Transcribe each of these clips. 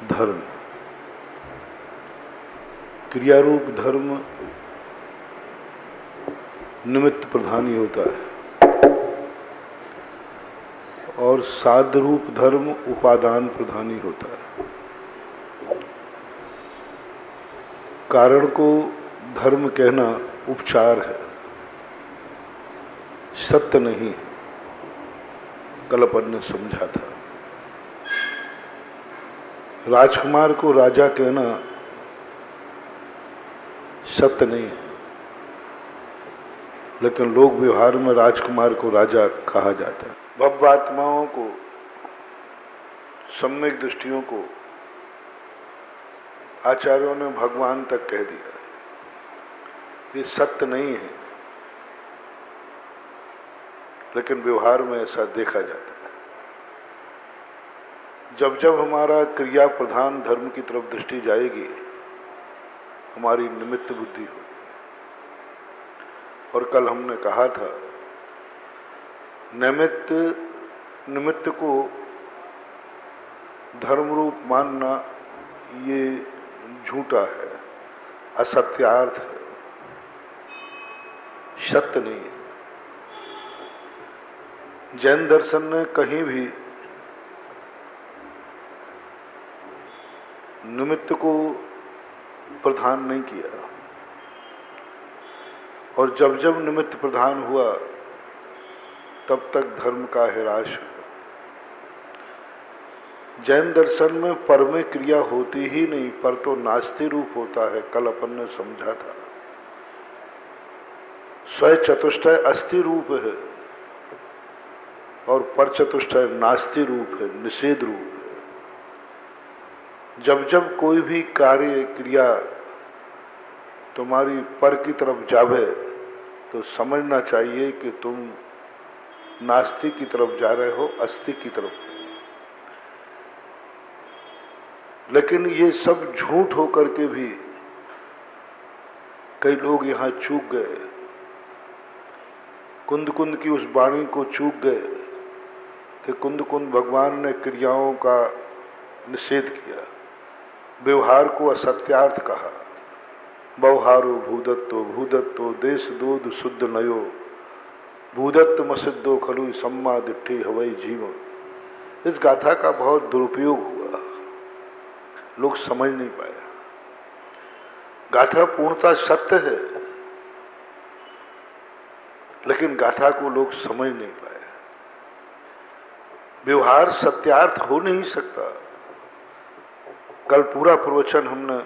धर्म, क्रियारूप धर्म निमित्त प्रधानी होता है और साध्य रूप धर्म उपादान प्रधानी होता है। कारण को धर्म कहना उपचार है, सत्य नहीं है। कल अपन ने समझा था, राजकुमार को राजा कहना सत्य नहीं है, लेकिन लोक व्यवहार में राजकुमार को राजा कहा जाता है। भव्यात्माओं को, सम्यक दृष्टियों को आचार्यों ने भगवान तक कह दिया। ये सत्य नहीं है, लेकिन व्यवहार में ऐसा देखा जाता है। जब जब हमारा क्रिया प्रधान धर्म की तरफ दृष्टि जाएगी, हमारी निमित्त बुद्धि होगी। और कल हमने कहा था, निमित्त को धर्म रूप मानना ये झूठा है, असत्यार्थ है, सत्य नहीं है। जैन दर्शन ने कहीं भी निमित्त को प्रधान नहीं किया, और जब जब निमित्त प्रधान हुआ तब तक धर्म का ह्रास हुआ। जैन दर्शन में पर में क्रिया होती ही नहीं, पर तो नास्ति रूप होता है। कल अपन ने समझा था, स्वय चतुष्टय अस्थि रूप है और पर चतुष्टय नास्ति रूप है, निषेध रूप है। जब जब कोई भी कार्य क्रिया तुम्हारी पर की तरफ जावे तो समझना चाहिए कि तुम नास्ति की तरफ जा रहे हो, अस्थि की तरफ। लेकिन ये सब झूठ होकर के भी कई लोग यहां चूक गए, कुंद कुंद की उस वाणी को चूक गए कि कुंद कुंद भगवान ने क्रियाओं का निषेध किया, व्यवहार को असत्यार्थ कहा। व्यवहारो भूदत्तो भूदत्तो देश दोध शुद्ध नयो भूदत्त मसिद्धो खलु सम्मा दिट्ठी हवई जीवन। इस गाथा का बहुत दुरुपयोग हुआ, लोग समझ नहीं पाए। गाथा पूर्णतः सत्य है, लेकिन गाथा को लोग समझ नहीं पाए। व्यवहार सत्यार्थ हो नहीं सकता। कल पूरा प्रवचन हमने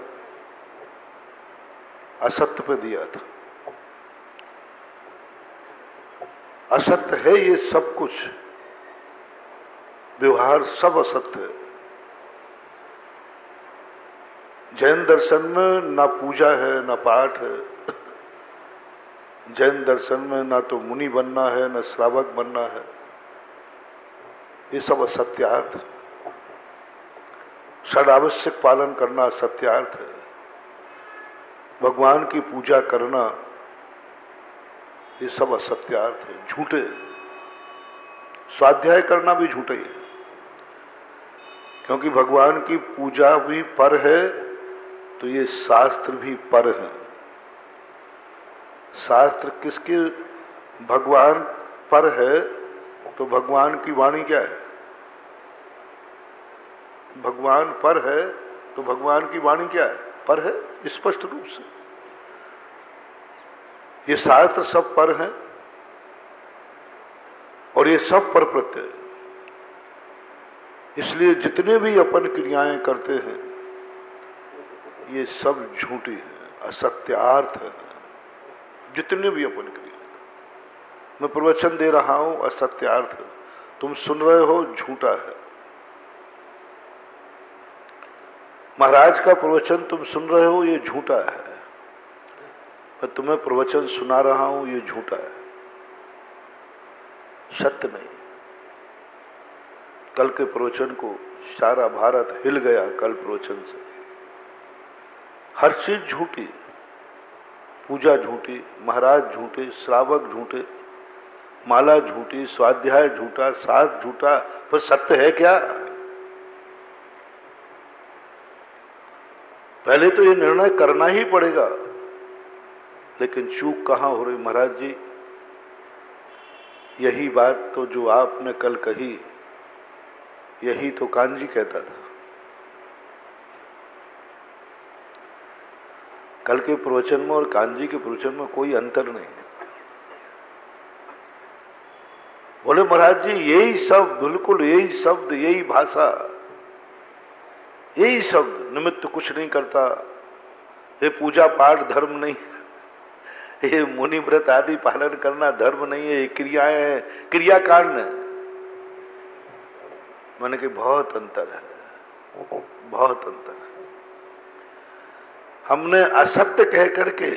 असत्य पे दिया था। असत्य है ये सब कुछ, व्यवहार सब असत्य है। जैन दर्शन में ना पूजा है ना पाठ है। जैन दर्शन में ना तो मुनि बनना है ना श्रावक बनना है, ये सब असत्यार्थ है। षडावश्यक पालन करना असत्यार्थ है। भगवान की पूजा करना ये सब असत्यार्थ है, झूठे। स्वाध्याय करना भी झूठे है, क्योंकि भगवान की पूजा भी पर है तो ये शास्त्र भी पर है। शास्त्र किसके? भगवान पर है तो भगवान की वाणी क्या है? भगवान पर है तो भगवान की वाणी क्या है? पर है, स्पष्ट रूप से। ये शास्त्र सब पर है और ये सब पर प्रत्यय। इसलिए जितने भी अपन क्रियाएं करते हैं ये सब झूठी है, असत्यार्थ है। जितने भी अपन क्रिया, मैं प्रवचन दे रहा हूं असत्यार्थ है, तुम सुन रहे हो झूठा है। महाराज का प्रवचन तुम सुन रहे हो ये झूठा है, मैं तुम्हें प्रवचन सुना रहा हूं ये झूठा है, सत्य नहीं। कल के प्रवचन को सारा भारत हिल गया। कल प्रवचन से हर चीज झूठी, पूजा झूठी, महाराज झूठे, श्रावक झूठे, माला झूठी, स्वाध्याय झूठा, साथ झूठा, पर सत्य है क्या? पहले तो ये निर्णय करना ही पड़ेगा। लेकिन चूक कहां हो रही महाराज जी? यही बात तो जो आपने कल कही, यही तो कान्जी कहता था। कल के प्रवचन में और कान्जी के प्रवचन में कोई अंतर नहीं है। बोले महाराज जी यही शब्द, बिल्कुल यही शब्द, यही भाषा, यही शब्द, निमित्त कुछ नहीं करता, ये पूजा पाठ धर्म नहीं, ये मुनि व्रत आदि पालन करना धर्म नहीं है, ये क्रियाएं हैं, क्रियाकांड है। मैंने कहा बहुत अंतर है, बहुत अंतर है। हमने असत्य कह करके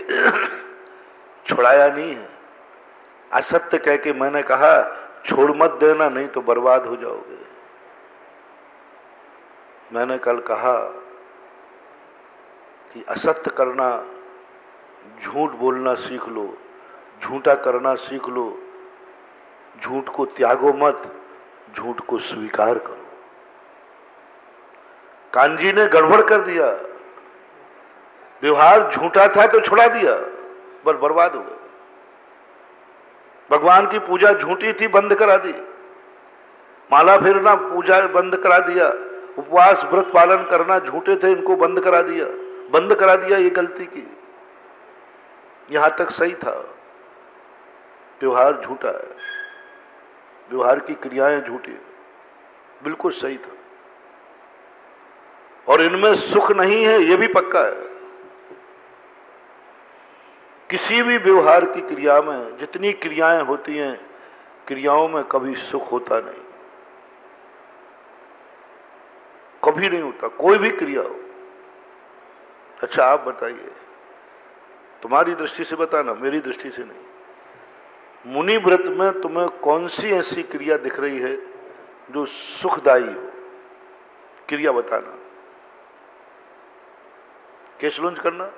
छुड़ाया नहीं है। असत्य कह के मैंने कहा छोड़ मत देना, नहीं तो बर्बाद हो जाओगे। मैंने कल कहा कि असत्य करना, झूठ बोलना सीख लो, झूठा करना सीख लो, झूठ को त्यागो मत, झूठ को स्वीकार करो। कान्जी ने गड़बड़ कर दिया, व्यवहार झूठा था तो छुड़ा दिया, बस बर्बाद हो गए। भगवान की पूजा झूठी थी, बंद करा दी। माला फेरना पूजा बंद करा दिया। उपवास व्रत पालन करना झूठे थे, इनको बंद करा दिया, बंद करा दिया। ये गलती की, यहां तक सही था। व्यवहार झूठा है, व्यवहार की क्रियाएं झूठी है, बिल्कुल सही था। और इनमें सुख नहीं है, यह भी पक्का है। किसी भी व्यवहार की क्रिया में जितनी क्रियाएं होती हैं, क्रियाओं में कभी सुख होता नहीं, कभी नहीं होता, कोई भी क्रिया हो। अच्छा आप बताइए, तुम्हारी दृष्टि से बताना, मेरी दृष्टि से नहीं। मुनि व्रत में तुम्हें कौन सी ऐसी क्रिया दिख रही है जो सुखदायी हो? क्रिया बताना। केशलुंज करना,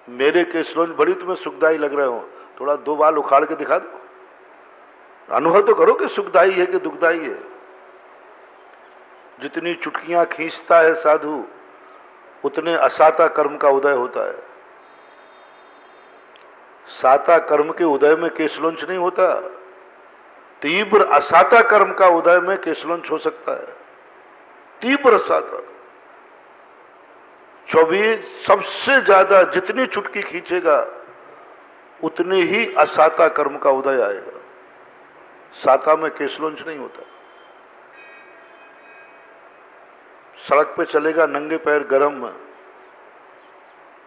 मेरे केशलुंज बड़ी तुम्हें सुखदायी लग रहे हो, थोड़ा दो बाल उखाड़ के दिखा दो, अनुभव तो करो कि सुखदायी है कि दुखदायी है। जितनी चुटकियां खींचता है साधु, उतने असाता कर्म का उदय होता है। साता कर्म के उदय में केशलुंज नहीं होता, तीव्र असाता कर्म का उदय में केशलुंज हो सकता है। तीव्र असाता 24 सबसे ज्यादा जितनी चुटकी खींचेगा उतनी ही असाता कर्म का उदय आएगा। साता में केशलुंज नहीं होता। सड़क पे चलेगा नंगे पैर गरम में,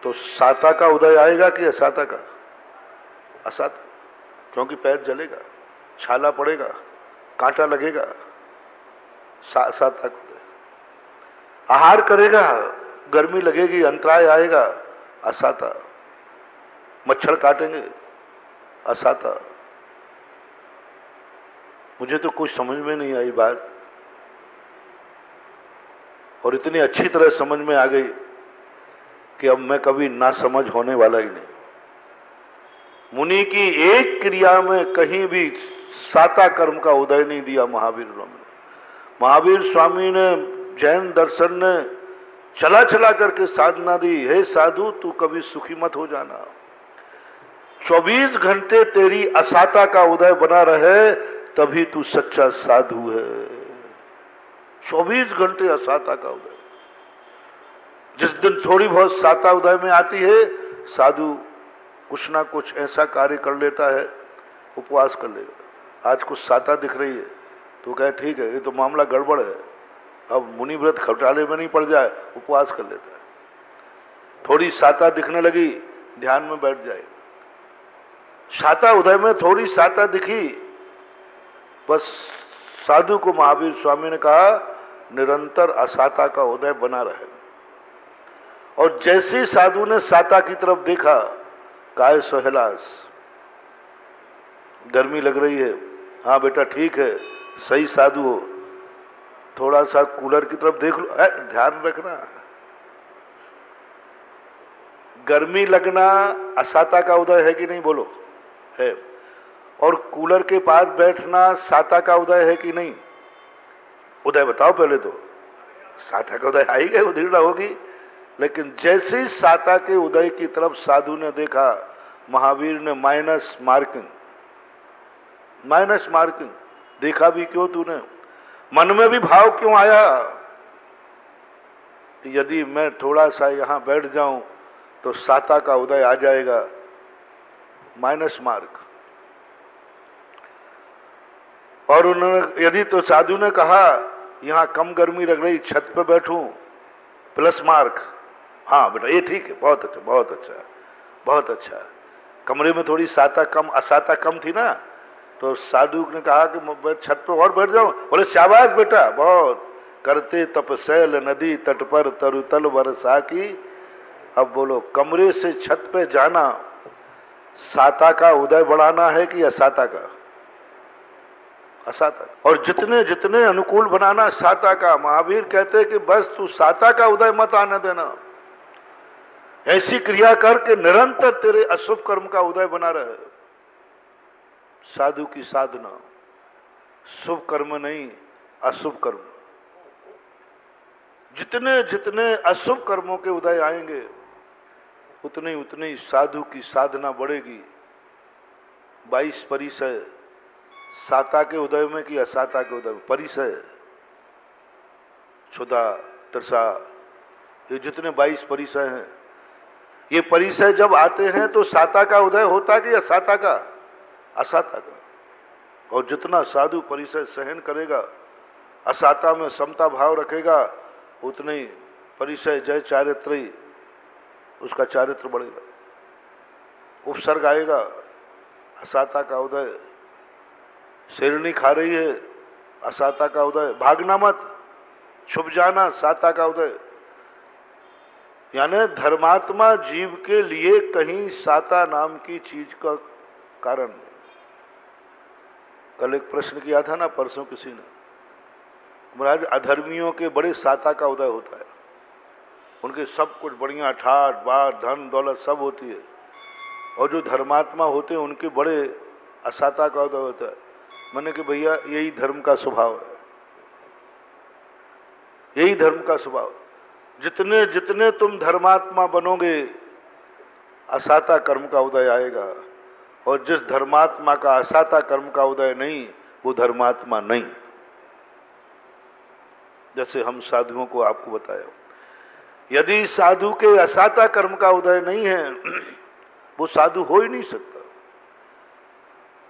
तो साता का उदय आएगा कि असाता का? असाता, क्योंकि पैर जलेगा, छाला पड़ेगा, कांटा लगेगा। साता का उदय। आहार करेगा, गर्मी लगेगी, अंतराय आएगा, असाता। मच्छर काटेंगे, असाता। मुझे तो कुछ समझ में नहीं आई बात, और इतनी अच्छी तरह समझ में आ गई कि अब मैं कभी ना समझ होने वाला ही नहीं। मुनि की एक क्रिया में कहीं भी साता कर्म का उदय नहीं दिया महावीर स्वामी ने। महावीर स्वामी ने, जैन दर्शन ने चला चला करके साधना दी, हे साधु तू कभी सुखी मत हो जाना, 24 घंटे तेरी असाता का उदय बना रहे, तभी तू सच्चा साधु है। 24 घंटे असाता का उदय। जिस दिन थोड़ी बहुत साता उदय में आती है, साधु कुछ ना कुछ ऐसा कार्य कर लेता है, उपवास कर लेगा। आज कुछ साता दिख रही है तो कहे ठीक है, ये तो मामला गड़बड़ है, अब मुनि व्रत घोटाले में नहीं पड़ जाए, उपवास कर लेता है। थोड़ी साता दिखने लगी, ध्यान में बैठ जाए। साता उदय में थोड़ी साता दिखी, बस साधु को महावीर स्वामी ने कहा निरंतर असाता का उदय बना रहे। और जैसे साधु ने साता की तरफ देखा, काय सोहलास, गर्मी लग रही है, हाँ बेटा ठीक है, सही साधु हो, थोड़ा सा कूलर की तरफ देख लो, ध्यान रखना। गर्मी लगना असाता का उदय है कि नहीं, बोलो? है। और कूलर के पास बैठना साता का उदय है कि नहीं? उदय बताओ पहले तो। साता का उदय आ ही गए, उधीर्ण होगी। लेकिन जैसे ही साता के उदय की तरफ साधु ने देखा, महावीर ने माइनस मार्किंग देखा भी क्यों तूने, मन में भी भाव क्यों आया, यदि मैं थोड़ा सा यहां बैठ जाऊं तो साता का उदय आ जाएगा, माइनस मार्क। और उन्होंने यदि तो साधु ने कहा यहां कम गर्मी लग रही, छत पे बैठूं, प्लस मार्क। हाँ बेटा ये ठीक है, बहुत अच्छा बहुत अच्छा बहुत अच्छा। कमरे में थोड़ी साता कम असाता कम थी ना, तो साधु ने कहा कि मैं छत पे और बैठ जाऊं, बोले शाबाश बेटा बहुत। करते तपसैल नदी तट पर तरुतल वर्षा की। अब बोलो कमरे से छत पे जाना साता का उदय बढ़ाना है कि असाता का? असाता। और जितने जितने अनुकूल बनाना साता का। महावीर कहते कि बस तू साता का उदय मत आने देना, ऐसी क्रिया करके निरंतर तेरे अशुभ कर्म का उदय बना रहे। साधु की साधना शुभ कर्म नहीं, अशुभ कर्म। जितने जितने अशुभ कर्मों के उदय आएंगे उतनी उतनी साधु की साधना बढ़ेगी। 22 परिसय साता के उदय में कि असाता के उदय में? परिसय, क्षुधा, तृषा, ये जितने 22 परिसय हैं, ये परिसय जब आते हैं तो साता का उदय होता कि असाता का? असाता का। और जितना साधु परिसय सहन करेगा, असाता में समता भाव रखेगा, उतने ही परिसय जय चारित्री, उसका चारित्र बढ़ेगा। उपसर्ग आएगा, असाता का उदय। शेरनी खा रही है, असाता का उदय। भागना मत, छुप जाना, साता का उदय। यानी धर्मात्मा जीव के लिए कहीं साता नाम की चीज का कारण नहीं। कल एक प्रश्न किया था ना परसों किसी ने, महाराज अधर्मियों के बड़े साता का उदय होता है, उनके सब कुछ बढ़िया ठाट बाट धन दौलत सब होती है, और जो धर्मात्मा होते हैं उनके बड़े असाता का उदय होता है। मैंने कि भैया यही धर्म का स्वभाव है, यही धर्म का स्वभाव। जितने जितने तुम धर्मात्मा बनोगे असाता कर्म का उदय आएगा, और जिस धर्मात्मा का असाता कर्म का उदय नहीं वो धर्मात्मा नहीं। जैसे हम साधुओं को आपको बताया, यदि साधु के असाता कर्म का उदय नहीं है वो साधु हो ही नहीं सकता,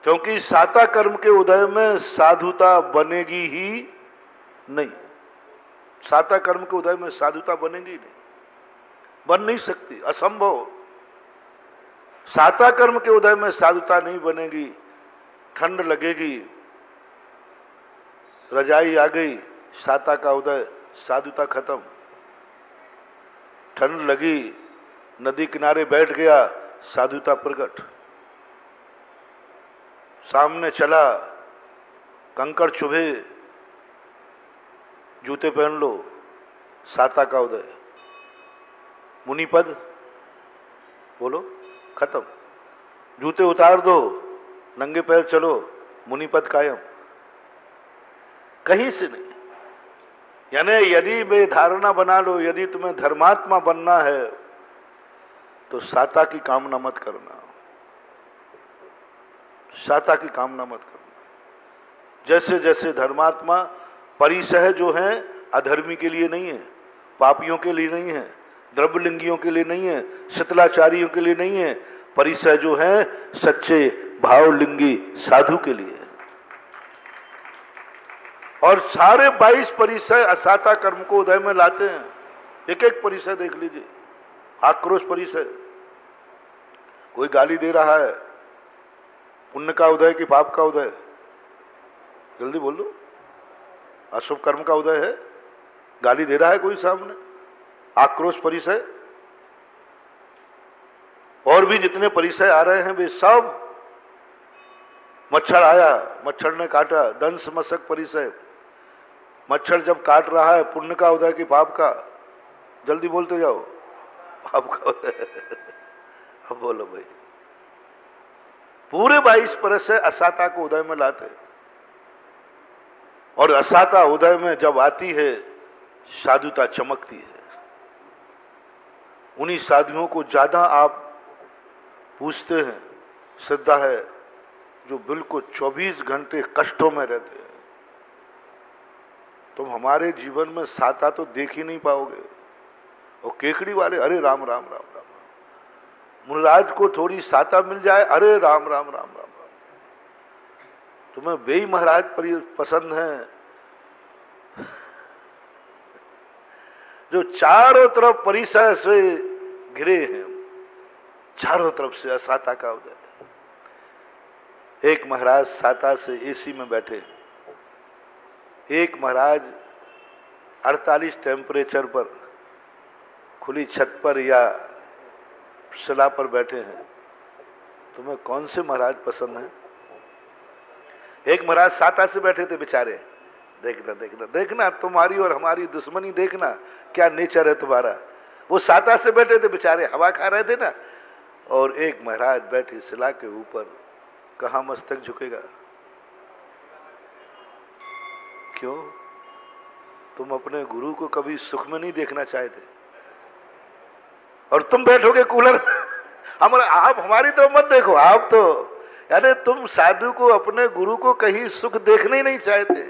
क्योंकि साता कर्म के उदय में साधुता बनेगी ही नहीं। साता कर्म के उदय में साधुता बनेगी नहीं, बन नहीं सकती, असंभव। साता कर्म के उदय में साधुता नहीं बनेगी। ठंड लगेगी, रजाई आ गई, साता का उदय, साधुता खत्म। ठंड लगी, नदी किनारे बैठ गया, साधुता प्रकट। सामने चला, कंकड़ चुभे, जूते पहन लो, साता का उदय। मुनिपद बोलो, खत्म। जूते उतार दो, नंगे पैर चलो, मुनिपद कायम। कहीं से नहीं। यानी यदि वे धारणा बना लो, यदि तुम्हें धर्मात्मा बनना है तो साता की कामना मत करना, साता की कामना मत करना। जैसे जैसे धर्मात्मा परिसह जो है अधर्मी के लिए नहीं है, पापियों के लिए नहीं है, द्रव्यलिंगियों के लिए नहीं है, शीतलाचारियों के लिए नहीं है। परिसय जो है सच्चे भावलिंगी साधु के लिए है। और सारे 22 परिसय असाता कर्म को उदय में लाते हैं। एक एक परिसय देख लीजिए। आक्रोश परिसय, कोई गाली दे रहा है, पुण्य का उदय कि पाप का उदय? जल्दी बोल दो। अशुभ कर्म का उदय है, गाली दे रहा है कोई सामने, आक्रोश परिसय। और भी जितने परिसय आ रहे हैं वे सब, मच्छर आया, मच्छर ने काटा, दंश मशक परिसय। मच्छर जब काट रहा है, पुण्य का उदय कि पाप का? जल्दी बोलते जाओ, पाप का उदय। अब बोलो भाई। पूरे 22 परिसय असाता को उदय में लाते, और असाता उदय में जब आती है साधुता चमकती है। उन्हीं साधुओं को ज्यादा आप पूछते हैं, श्रद्धा है, जो बिल्कुल 24 घंटे कष्टों में रहते हैं। तुम हमारे जीवन में साता तो देख ही नहीं पाओगे। और केकड़ी वाले, अरे राम राम राम राम। मुनिराज को थोड़ी साता मिल जाए, अरे राम राम राम राम राम। तुम्हें वेई महाराज पसंद हैं, जो चारों तरफ परिसर से घिरे हैं, चारों तरफ से असाता का उदय। एक महाराज साता से एसी में बैठे, एक महाराज 48 टेम्परेचर पर खुली छत पर या शिला पर बैठे हैं। तुम्हें कौन से महाराज पसंद है? एक महाराज साता से बैठे थे बेचारे। देखना देखना देखना, तुम्हारी और हमारी दुश्मनी देखना, क्या नेचर है तुम्हारा। वो साता से बैठे थे बेचारे, हवा खा रहे थे ना। और एक महाराज बैठे शिला के ऊपर, कहां मस्तक झुकेगा? क्यों? तुम अपने गुरु को कभी सुख में नहीं देखना चाहते, और तुम बैठोगे कूलर। आप हमारी तरफ मत देखो, आप तो यानी तुम साधु को, अपने गुरु को कहीं सुख देखने ही नहीं चाहते।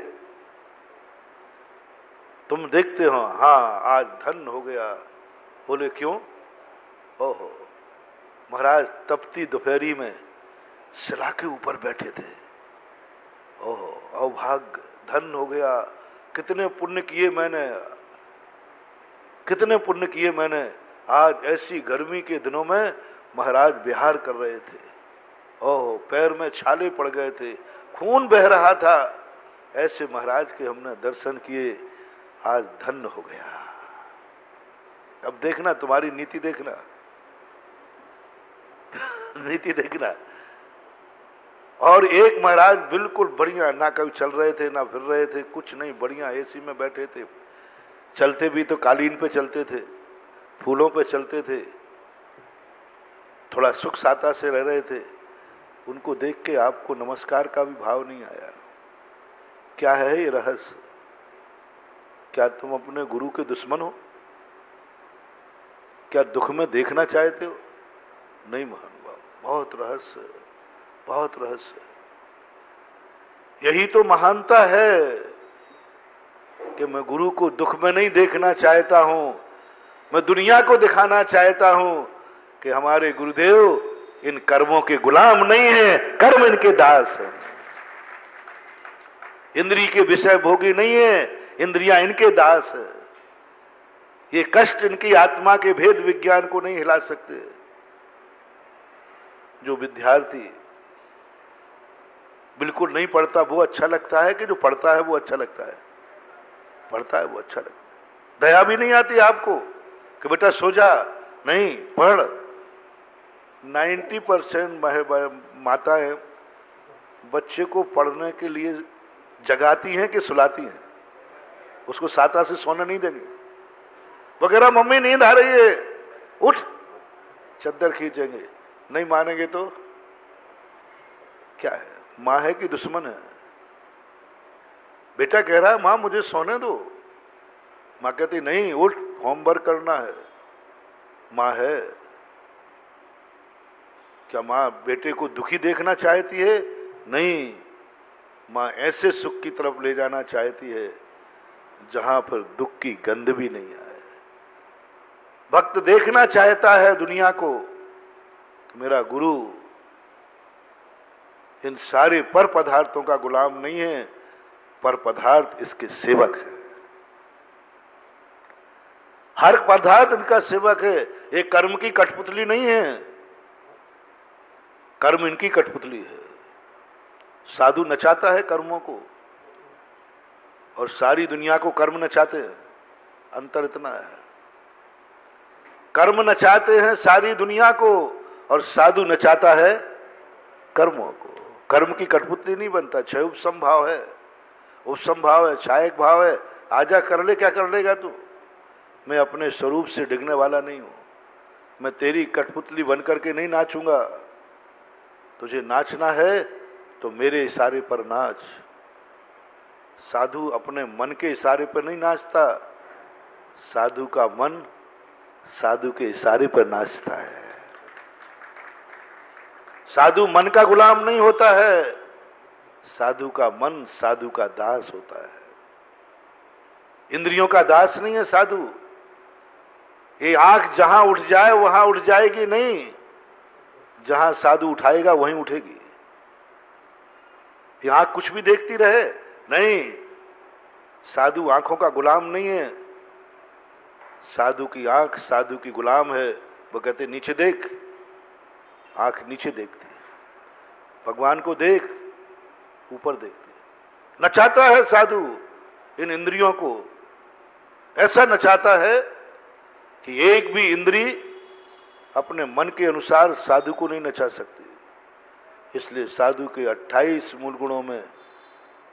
तुम देखते हो, हाँ आज धन हो गया। बोले क्यों? ओहो, महाराज तपती दोपहरी में शिला के ऊपर बैठे थे। ओहो, अभाग्य, धन हो गया। कितने पुण्य किए मैंने, कितने पुण्य किए मैंने। आज ऐसी गर्मी के दिनों में महाराज विहार कर रहे थे। ओह, पैर में छाले पड़ गए थे, खून बह रहा था। ऐसे महाराज के हमने दर्शन किए, आज धन्य हो गया। अब देखना, तुम्हारी नीति देखना। नीति देखना। और एक महाराज बिल्कुल बढ़िया, ना कभी चल रहे थे ना फिर रहे थे, कुछ नहीं, बढ़िया एसी में बैठे थे। चलते भी तो कालीन पे चलते थे, फूलों पे चलते थे, थोड़ा सुख साता से रह रहे थे। उनको देख के आपको नमस्कार का भी भाव नहीं आया। क्या है ये रहस्य? क्या तुम अपने गुरु के दुश्मन हो? क्या दुख में देखना चाहते हो? नहीं महानुभाव, बहुत रहस्य, बहुत रहस्य। यही तो महानता है कि मैं गुरु को दुख में नहीं देखना चाहता हूं। मैं दुनिया को दिखाना चाहता हूं कि हमारे गुरुदेव इन कर्मों के गुलाम नहीं है, कर्म इनके दास हैं। इंद्रिय के विषय भोगी नहीं है, इंद्रियां इनके दास है। ये कष्ट इनकी आत्मा के भेद विज्ञान को नहीं हिला सकते। जो विद्यार्थी बिल्कुल नहीं पढ़ता वो अच्छा लगता है, कि जो पढ़ता है वो अच्छा लगता है? पढ़ता है वो अच्छा लगता है। दया भी नहीं आती आपको कि बेटा सो जा, नहीं पढ़। 90% माताएं बच्चे को पढ़ने के लिए जगाती हैं कि सुलाती हैं। उसको साता से सोने नहीं देंगे। वगैरह मम्मी नींद आ रही है, उठ, चद्दर खींचेंगे। नहीं मानेंगे तो क्या है? मां है कि दुश्मन है? बेटा कह रहा है मां मुझे सोने दो, मां कहती नहीं उठ, होमवर्क करना है। मां है। क्या मां बेटे को दुखी देखना चाहती है? नहीं, मां ऐसे सुख की तरफ ले जाना चाहती है जहां पर दुख की गंध भी नहीं आए। भक्त देखना चाहता है दुनिया को कि मेरा गुरु इन सारे पर पदार्थों का गुलाम नहीं है, पर पदार्थ इसके सेवक है। हर पदार्थ इनका सेवक है। ये कर्म की कठपुतली नहीं है, कर्म इनकी कठपुतली है। साधु नचाता है कर्मों को, और सारी दुनिया को कर्म नचाते हैं। अंतर इतना है, कर्म नचाते हैं सारी दुनिया को, और साधु नचाता है कर्मों को। कर्म की कठपुतली नहीं बनता। छह उपसंभाव है, उपसंभाव है, छायक भाव है। आजा कर ले, क्या कर लेगा तू? मैं अपने स्वरूप से डिगने वाला नहीं हूं। मैं तेरी कठपुतली बनकर के नहीं नाचूंगा। तुझे नाचना है तो मेरे इशारे पर नाच। साधु अपने मन के इशारे पर नहीं नाचता, साधु का मन साधु के इशारे पर नाचता है। साधु मन का गुलाम नहीं होता है, साधु का मन साधु का दास होता है। इंद्रियों का दास नहीं है साधु। ये आंख जहां उठ जाए वहां उठ जाएगी नहीं, जहां साधु उठाएगा वहीं उठेगी। ये आंख कुछ भी देखती रहे नहीं, साधु आंखों का गुलाम नहीं है। साधु की आंख साधु की गुलाम है। वो कहते नीचे देख, आंख नीचे देखती है, भगवान को देख, ऊपर देखती है। नचाता है साधु इन इंद्रियों को, ऐसा नचाता है कि एक भी इंद्री अपने मन के अनुसार साधु को नहीं नचा सकती। इसलिए साधु के 28 मूल गुणों में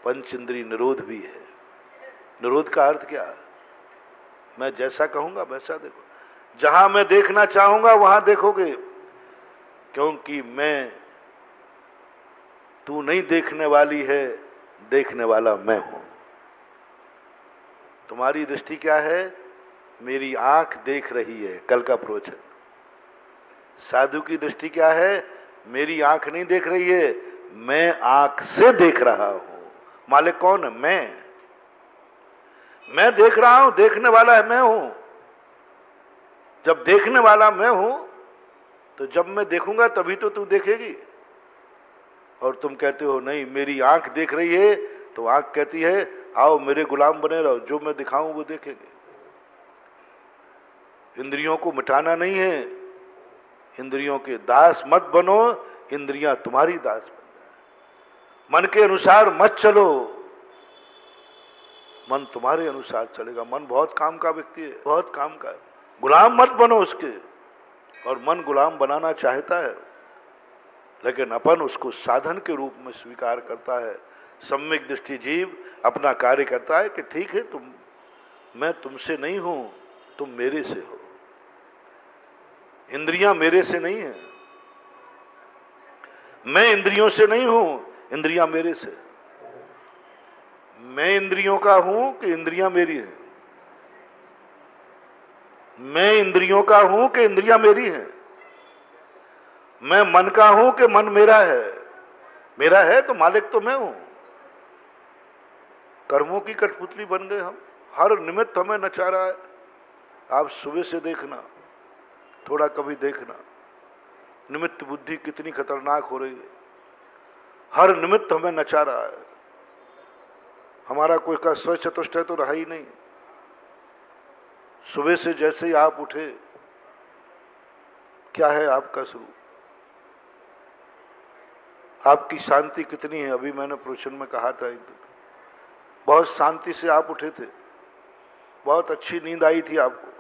पंच इंद्री निरोध भी है। निरोध का अर्थ क्या? मैं जैसा कहूंगा वैसा देखो, जहां मैं देखना चाहूंगा वहां देखोगे, क्योंकि मैं, तू नहीं देखने वाली है, देखने वाला मैं हूं। तुम्हारी दृष्टि क्या है? मेरी आंख देख रही है, कल का प्रवचन। साधु की दृष्टि क्या है? मेरी आंख नहीं देख रही है, मैं आंख से देख रहा हूं। मालिक कौन है? मैं देख रहा हूं, देखने वाला है मैं हूं। जब देखने वाला मैं हूं तो जब मैं देखूंगा तभी तो तू देखेगी। और तुम कहते हो नहीं मेरी आंख देख रही है, तो आंख कहती है आओ मेरे गुलाम बने रहो, जो मैं दिखाऊं वो देखेंगे। इंद्रियों को मिटाना नहीं है, इंद्रियों के दास मत बनो, इंद्रियां तुम्हारी दास बन जाए। मन के अनुसार मत चलो, मन तुम्हारे अनुसार चलेगा। मन बहुत काम का व्यक्ति है, बहुत काम का है। गुलाम मत बनो उसके। और मन गुलाम बनाना चाहता है, लेकिन अपन उसको साधन के रूप में स्वीकार करता है। सम्यक दृष्टि जीव अपना कार्य करता है कि ठीक है, मैं तुमसे नहीं हूं, तुम मेरे से हो। इंद्रियां मेरे से नहीं है, मैं इंद्रियों से नहीं हूं, इंद्रियां मेरे से। मैं इंद्रियों का हूं कि इंद्रियां मेरी हैं? मैं इंद्रियों का हूं कि इंद्रियां मेरी हैं? मैं मन का हूं कि मन मेरा है? मेरा है तो मालिक तो मैं हूं। कर्मों की कठपुतली बन गए हम, हर निमित्त हमें नचा रहा है। आप सुबह से देखना, थोड़ा कभी देखना, निमित्त बुद्धि कितनी खतरनाक हो रही है। हर निमित्त हमें नचा रहा है। हमारा कोई का स्वचतुष्ट तो रहा ही नहीं। सुबह से जैसे ही आप उठे, क्या है आपका स्वरूप? आपकी शांति कितनी है? अभी मैंने प्रवचन में कहा था एक दिन, बहुत शांति से आप उठे थे, बहुत अच्छी नींद आई थी आपको,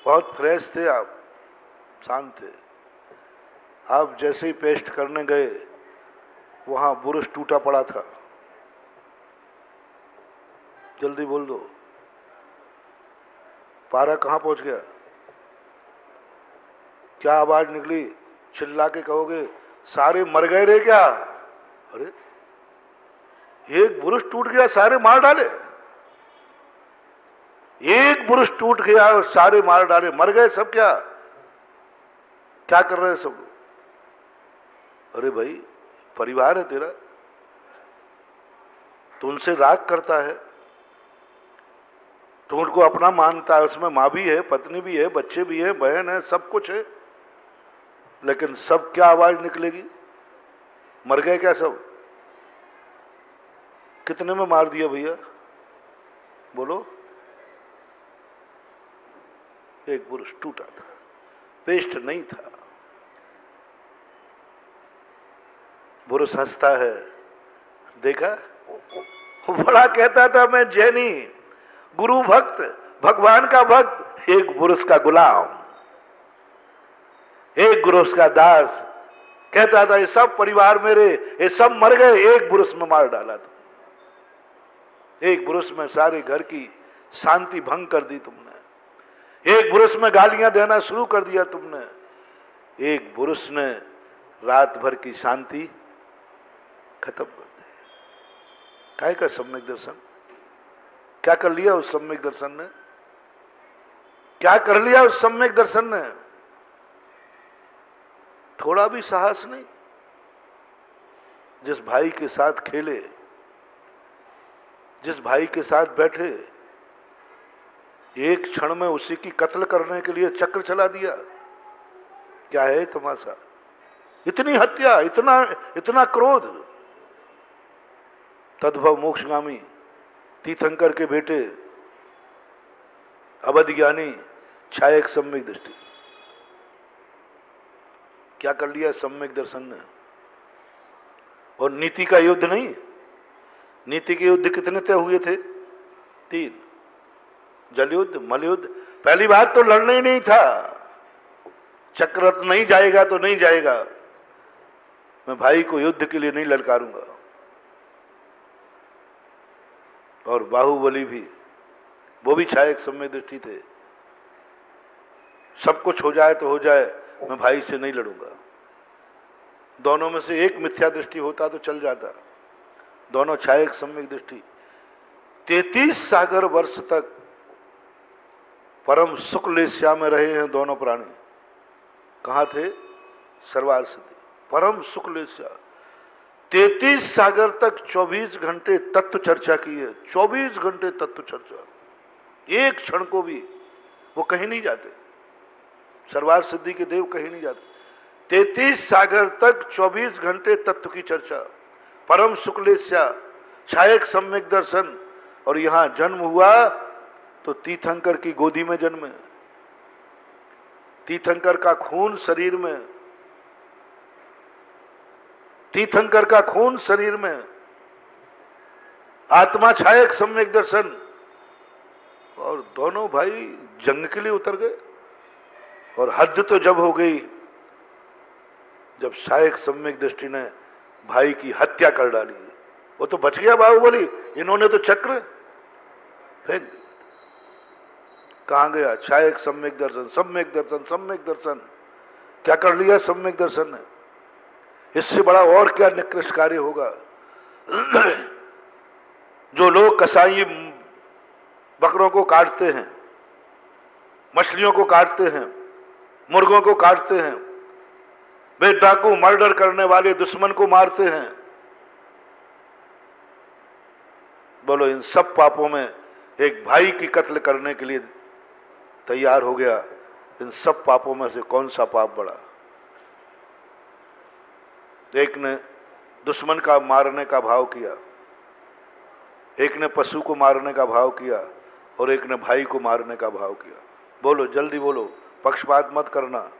बहुत फ्रेश थे आप, शांत थे। आप जैसे ही पेस्ट करने गए, वहां बुरुश टूटा पड़ा था। जल्दी बोल दो, पारा कहां पहुंच गया? क्या आवाज निकली? चिल्ला के कहोगे सारे मर गए रे क्या? अरे एक बुरुश टूट गया, सारे मार डाले। एक बुरुश टूट गया और सारे मार डाले, मर गए सब क्या? क्या कर रहे हैं सब? अरे भाई परिवार है तेरा, तो उनसे राग करता है, तो उनको अपना मानता है। उसमें माँ भी है, पत्नी भी है, बच्चे भी है, बहन है, सब कुछ है, लेकिन सब क्या आवाज निकलेगी? मर गए क्या सब? कितने में मार दिया भैया? बोलो। एक बुरुश टूटा था, पेस्ट नहीं था। बुरुश हंसता है, देखा? वो बड़ा कहता था मैं जैनी, गुरु भक्त, भगवान का भक्त, एक बुरुश का गुलाम, एक बुरुश का दास। कहता था ये सब परिवार मेरे, ये सब मर गए, एक बुरुश में मार डाला था। एक बुरुश में सारे घर की शांति भंग कर दी तुमने। एक बुरुश में गालियां देना शुरू कर दिया तुमने। एक बुरुश ने रात भर की शांति खत्म कर दी। काय का सम्यक दर्शन? क्या कर लिया उस सम्यक दर्शन ने? क्या कर लिया उस सम्यक दर्शन ने? थोड़ा भी साहस नहीं। जिस भाई के साथ खेले, जिस भाई के साथ बैठे, एक क्षण में उसी की कत्ल करने के लिए चक्र चला दिया। क्या है तमाशा? इतनी हत्या, इतना इतना क्रोध। तद्भव मोक्षगामी तीर्थंकर के बेटे अवध ज्ञानी छायक सम्यक दृष्टि, क्या कर लिया सम्यक दर्शन ने? और नीति का युद्ध नहीं, नीति के युद्ध कितने तय हुए थे? 3। जल युद्ध, मल युद्ध। पहली बात तो लड़ना ही नहीं था। चक्ररथ नहीं जाएगा तो नहीं जाएगा, मैं भाई को युद्ध के लिए नहीं ललकारूंगा। और बाहुबली भी, वो भी छायक सम्यक दृष्टि थे। सब कुछ हो जाए तो हो जाए, मैं भाई से नहीं लड़ूंगा। दोनों में से एक मिथ्या दृष्टि होता तो चल जाता। दोनों छायक सम्यक दृष्टि। 33 सागर वर्ष तक परम सुख लेस्या में रहे हैं दोनों प्राणी। कहां थे? सर्वार सिद्धि, परम सुख लेस्या। 33 सागर तक 24 घंटे तत्व चर्चा की है। 24 घंटे तत्व चर्चा, एक क्षण को भी वो कहीं नहीं जाते। सर्वार सिद्धि के देव कहीं नहीं जाते। 33 सागर तक 24 घंटे तत्व की चर्चा, परम शुक्लेस्या, छायक सम्यक दर्शन। और यहां जन्म हुआ तो तीर्थंकर की गोदी में जन्मे। तीर्थंकर का खून शरीर में, तीर्थंकर का खून शरीर में, आत्मा छायक सम्यक दर्शन। और दोनों भाई जंग के लिए उतर गए। और हद तो जब हो गई जब छायक सम्यक दृष्टि ने भाई की हत्या कर डाली। वो तो बच गया बाहुबली, इन्होंने तो चक्र फेंक दिया। कहां गया छायक सम्यक दर्शन? सम्यक दर्शन, सम्यक दर्शन। क्या कर लिया सम्यक दर्शन ने? इससे बड़ा और क्या निकृष्ट कार्य होगा? जो लोग कसाई बकरों को काटते हैं, मछलियों को काटते हैं, मुर्गों को काटते हैं, वे डाकू मर्डर करने वाले दुश्मन को मारते हैं। बोलो, इन सब पापों में एक भाई की कत्ल करने के लिए तैयार हो गया। इन सब पापों में से कौन सा पाप बड़ा? एक ने दुश्मन का मारने का भाव किया, एक ने पशु को मारने का भाव किया, और एक ने भाई को मारने का भाव किया। बोलो, जल्दी बोलो, पक्षपात मत करना,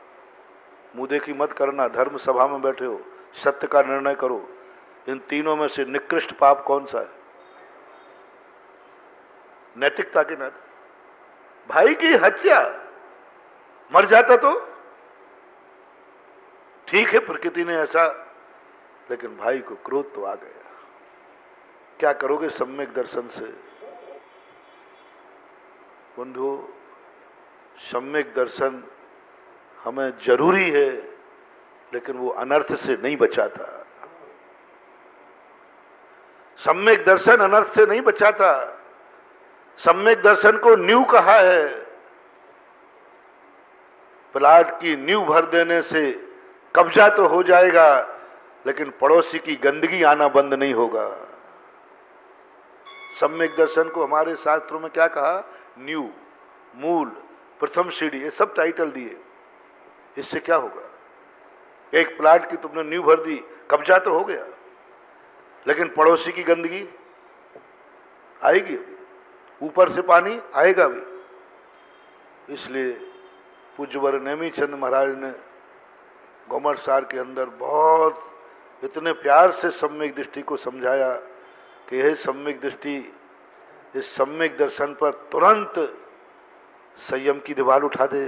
मुंह देखी मत करना। धर्म सभा में बैठे हो, सत्य का निर्णय करो। इन तीनों में से निकृष्ट पाप कौन सा है? नैतिकता के नाते भाई की हत्या, मर जाता तो ठीक है, प्रकृति ने ऐसा, लेकिन भाई को क्रोध तो आ गया। क्या करोगे सम्यक दर्शन से? बंधुओं, सम्यक दर्शन हमें जरूरी है, लेकिन वो अनर्थ से नहीं बचाता। सम्यक दर्शन अनर्थ से नहीं बचाता। सम्यक दर्शन को नींव कहा है। प्लाट की नींव भर देने से कब्जा तो हो जाएगा, लेकिन पड़ोसी की गंदगी आना बंद नहीं होगा। सम्यक दर्शन को हमारे शास्त्रों में क्या कहा? नींव, मूल, प्रथम सीढ़ी, ये सब टाइटल दिए। इससे क्या होगा? एक प्लाट की तुमने नींव भर दी, कब्जा तो हो गया, लेकिन पड़ोसी की गंदगी आएगी, ऊपर से पानी आएगा भी। इसलिए पूज्यवर नेमीचंद महाराज ने गोमटसार के अंदर बहुत इतने प्यार से सम्यक दृष्टि को समझाया कि यह सम्यक दृष्टि, इस सम्यक दर्शन पर तुरंत संयम की दीवार उठा दे,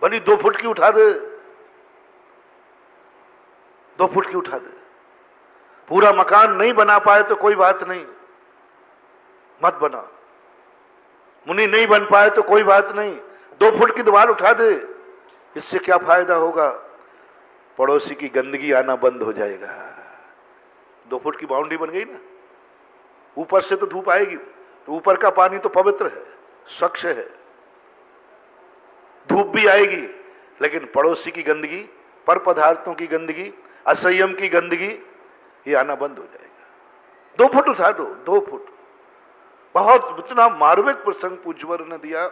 भली 2 फुट की उठा दे, 2 फुट की उठा दे। पूरा मकान नहीं बना पाए तो कोई बात नहीं, मत बना। मुनि नहीं बन पाए तो कोई बात नहीं, 2 फुट की दीवार उठा दे। इससे क्या फायदा होगा? पड़ोसी की गंदगी आना बंद हो जाएगा। 2 फुट की बाउंड्री बन गई ना, ऊपर से तो धूप आएगी, तो ऊपर का पानी तो पवित्र है, स्वच्छ है, धूप भी आएगी, लेकिन पड़ोसी की गंदगी, पर पदार्थों की गंदगी, असंयम की गंदगी, ये आना बंद हो जाएगा। 2 फुट उठा दो, 2 फुट। बहुत इतना मार्मिक प्रसंग पूज्यवर ने दिया।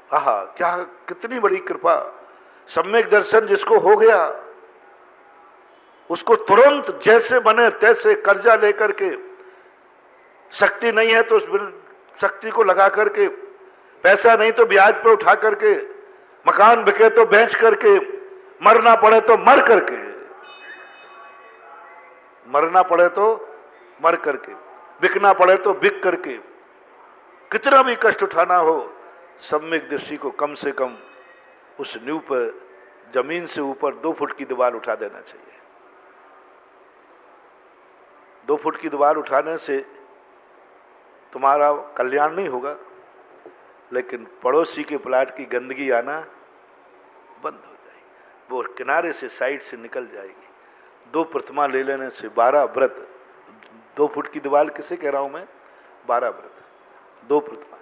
आहा, क्या कितनी बड़ी कृपा। सम्यक दर्शन जिसको हो गया, उसको तुरंत जैसे बने तैसे कर्जा लेकर के, शक्ति नहीं है तो उस शक्ति को लगा करके, पैसा नहीं तो ब्याज पर उठा करके, मकान बिके तो बेच करके, मरना पड़े तो मर करके, मरना पड़े तो मर करके, बिकना पड़े तो बिक करके, कितना भी कष्ट उठाना हो, सम्यक दृष्टि को कम से कम उस नींव पर, जमीन से ऊपर 2 फुट की दीवार उठा देना चाहिए। 2 फुट की दीवार उठाने से तुम्हारा कल्याण नहीं होगा, लेकिन पड़ोसी के प्लाट की गंदगी आना बंद हो जाएगी, वो किनारे से, साइड से निकल जाएगी। 2 प्रतिमा ले लेने से 12 व्रत, 2 फुट की दीवार किसे कह रहा हूं मैं, 12 व्रत, 2 प्रतिमा।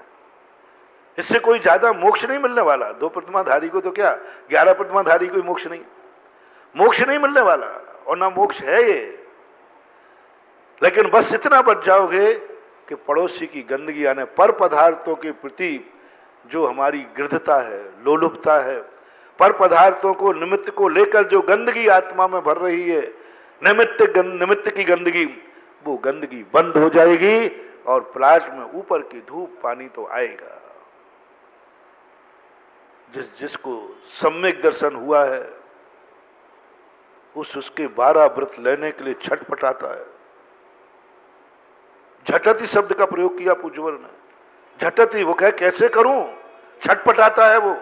इससे कोई ज्यादा मोक्ष नहीं मिलने वाला। 2 प्रतिमाधारी को तो क्या, 11 प्रतिमाधारी कोई मोक्ष नहीं, मोक्ष नहीं मिलने वाला, और ना मोक्ष है ये। लेकिन बस इतना बच जाओगे कि पड़ोसी की गंदगी आने, पर पदार्थों के प्रति जो हमारी गृद्धता है, लोलुपता है, पर पदार्थों को, निमित्त को लेकर जो गंदगी आत्मा में भर रही है, निमित्त की गंदगी, वो गंदगी बंद हो जाएगी, और प्लाट में ऊपर की धूप पानी तो आएगा। जिसको सम्यक दर्शन हुआ है, उसके 12 व्रत लेने के लिए छटपटाता है। झटति शब्द का प्रयोग किया पूज्यवर ने, झटति, वो कहे कैसे करूं, छटपटाता है वो।